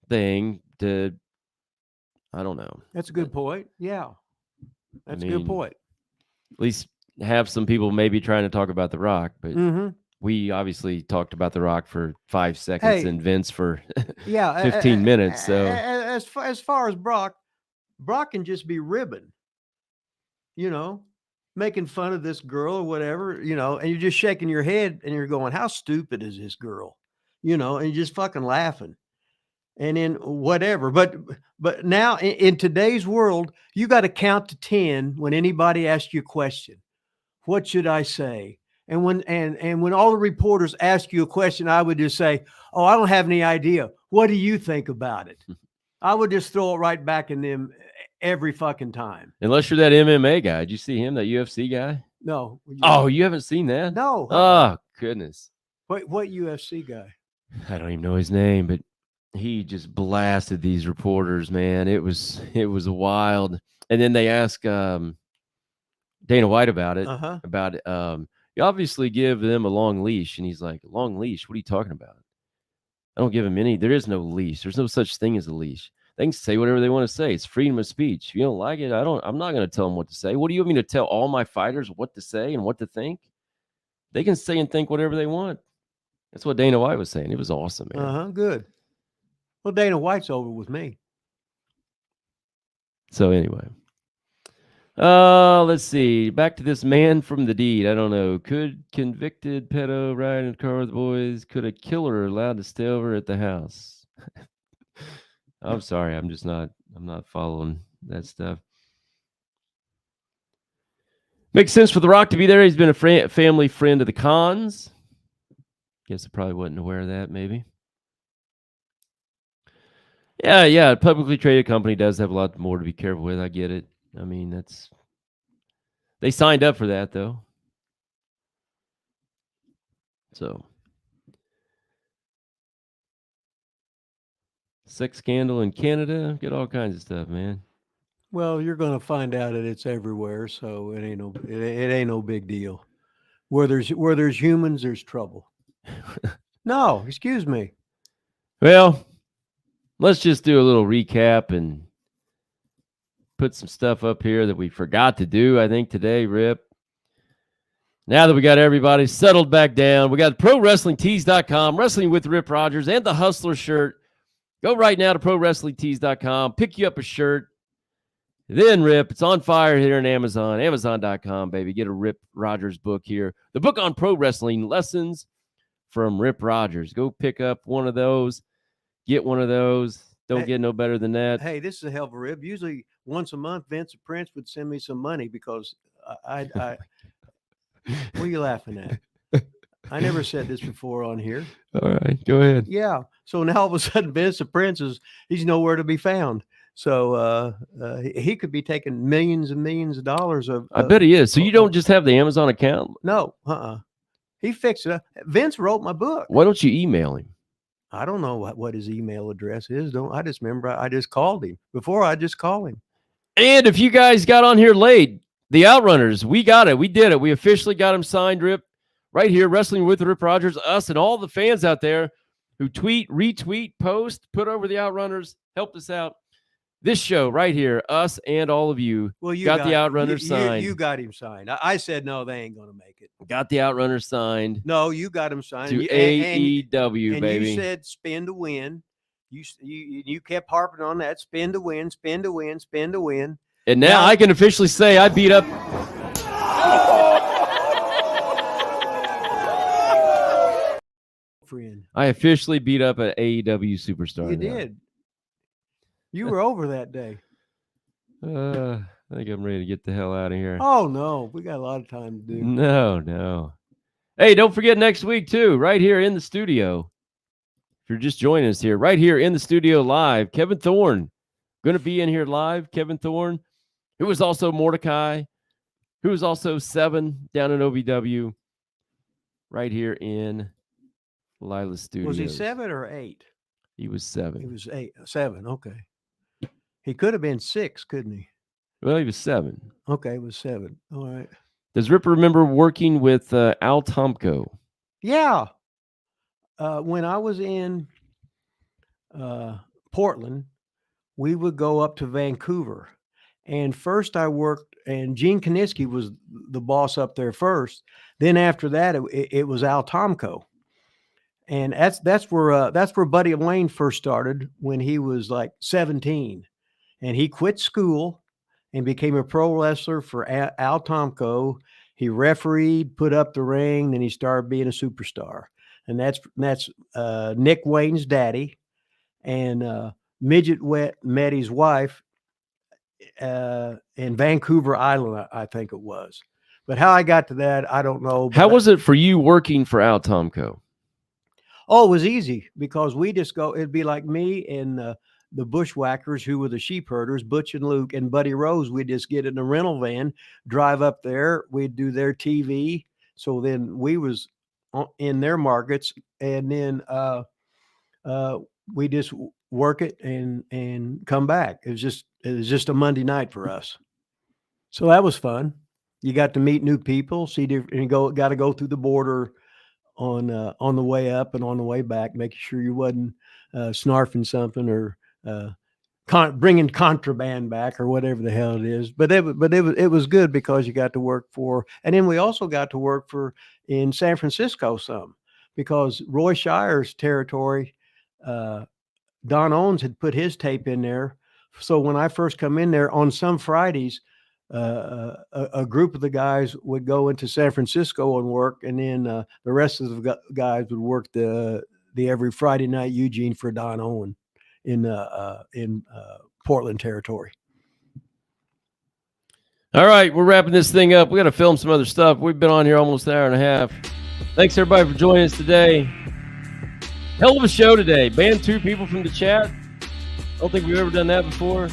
thing to, I don't know. That's a good point. Yeah. That's a good point. At least have some people maybe trying to talk about The Rock, but we obviously talked about The Rock for 5 seconds and Vince for 15 minutes. So as far as Brock can just be ribbing, making fun of this girl or whatever, and you're just shaking your head and you're going, how stupid is this girl? And you're just fucking laughing. And then whatever. But now in today's world, you got to count to 10 when anybody asks you a question. What should I say? And when all the reporters ask you a question, I would just say, oh, I don't have any idea. What do you think about it? I would just throw it right back in them every fucking time. Unless you're that MMA guy. Did you see him, that UFC guy? No. Oh, you haven't seen that? No. Oh, goodness. What UFC guy? I don't even know his name, but he just blasted these reporters, man. It was wild. And then they asked Dana White about it. You obviously give them a long leash. And he's like, long leash? What are you talking about? I don't give them any. There is no leash. There's no such thing as a leash. They can say whatever they want to say. It's freedom of speech. If you don't like it, I'm not going to tell them what to say. What do you want me to tell all my fighters what to say and what to think? They can say and think whatever they want. That's what Dana White was saying. It was awesome, man. Good. Well, Dana White's over with me. So anyway, let's see. Back to this man from the deed. I don't know. Could convicted pedo ride in a car with the boys? Could a killer allowed to stay over at the house? I'm sorry. I'm not following that stuff. Makes sense for The Rock to be there. He's been a family friend of the Khans. Guess I probably wasn't aware of that, maybe. Yeah. A publicly traded company does have a lot more to be careful with. I get it. I mean, they signed up for that, though. So, sex scandal in Canada, get all kinds of stuff, man. Well, you're going to find out that it's everywhere, so it ain't no big deal. Where there's humans, there's trouble. No, excuse me. Well, let's just do a little recap and put some stuff up here that we forgot to do, I think, today, Rip. Now that we got everybody settled back down, we got ProWrestlingTees.com, Wrestling with Rip Rogers, and the Hustler shirt. Go right now to ProWrestlingTees.com, pick you up a shirt. Then Rip, it's on fire here on Amazon, Amazon.com, baby. Get a Rip Rogers book here. The book on pro wrestling, Lessons from Rip Rogers. Go pick up one of those. Get one of those. Don't get no better than that. Hey, this is a hell of a rib. Usually once a month, Vince Prince would send me some money because I what are you laughing at? I never said this before on here. All right, go ahead. Yeah. So now all of a sudden, Vince Prince he's nowhere to be found. So he could be taking millions and millions of dollars of. I bet he is. So you don't just have the Amazon account? No. He fixed it. Vince wrote my book. Why don't you email him? I don't know what his email address is. I just remember I just called him. Before I just called him. And if you guys got on here late, the Outrunners, we got it. We did it. We officially got him signed, Rip. Right here, Wrestling with Rip Rogers, us and all the fans out there who tweet, retweet, post, put over the Outrunners, helped us out. This show right here, us and all of you, you got the Outrunners signed. You got him signed. I said, no, they ain't going to make it. Got the Outrunners signed. No, you got him signed. To AEW, and baby. You said spin to win. You kept harping on that. Spin to win, spin to win, spin to win. And now I can officially say I beat up... Friend. I officially beat up an AEW superstar. You did. You were over that day. I think I'm ready to get the hell out of here. Oh, no. We got a lot of time to do. No. Hey, don't forget next week, too, right here in the studio. If you're just joining us here, right here in the studio live, Kevin Thorne. Going to be in here live. Kevin Thorne, who was also Mordecai, who was also 7 down in OVW, right here in Lila Studios. Was he 7 or 8? He was 7. He was 7. Okay. He could have been 6, couldn't he? Well, he was 7. Okay, it was 7. All right. Does Rip remember working with Al Tomko? Yeah. When I was in Portland, we would go up to Vancouver. And first I worked, and Gene Kaniski was the boss up there first. Then after that, it was Al Tomko. And that's where Buddy Lane first started when he was like 17. And he quit school and became a pro wrestler for Al Tomko. He refereed, put up the ring, then he started being a superstar. And that's Nick Wayne's daddy. And Midget met his wife in Vancouver Island, I think it was. But how I got to that, I don't know. How was it for you working for Al Tomko? Oh, it was easy because we just go, it'd be like me and the Bushwhackers, who were the sheep herders, Butch and Luke and Buddy Rose. We'd just get in a rental van, drive up there. We'd do their TV. So then we was in their markets, and then we just work it and come back. It was just a Monday night for us. So that was fun. You got to meet new people, see different, and got to go through the border on the way up and on the way back, making sure you wasn't snarfing something or bringing contraband back or whatever the hell it is. But it was good because you got to work for, and then we also got to work for in San Francisco some, because Roy Shire's territory, Don Owens had put his tape in there. So when I first come in there on some Fridays, a group of the guys would go into San Francisco and work, and then the rest of the guys would work the every Friday night Eugene for Don Owen in Portland territory. All right, we're wrapping this thing up. We got to film some other stuff. We've been on here almost an hour and a half. Thanks everybody for joining us today. Hell of a show today. Banned 2 people from the chat. Don't think we've ever done that before.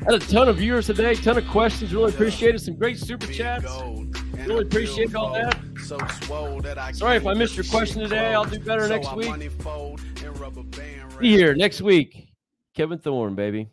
Had a ton of viewers today, ton of questions. Really appreciate it. Some great super chats. Really appreciate all that. Sorry if I missed your question today. I'll do better next week. Be here next week. Kevin Thorne, baby.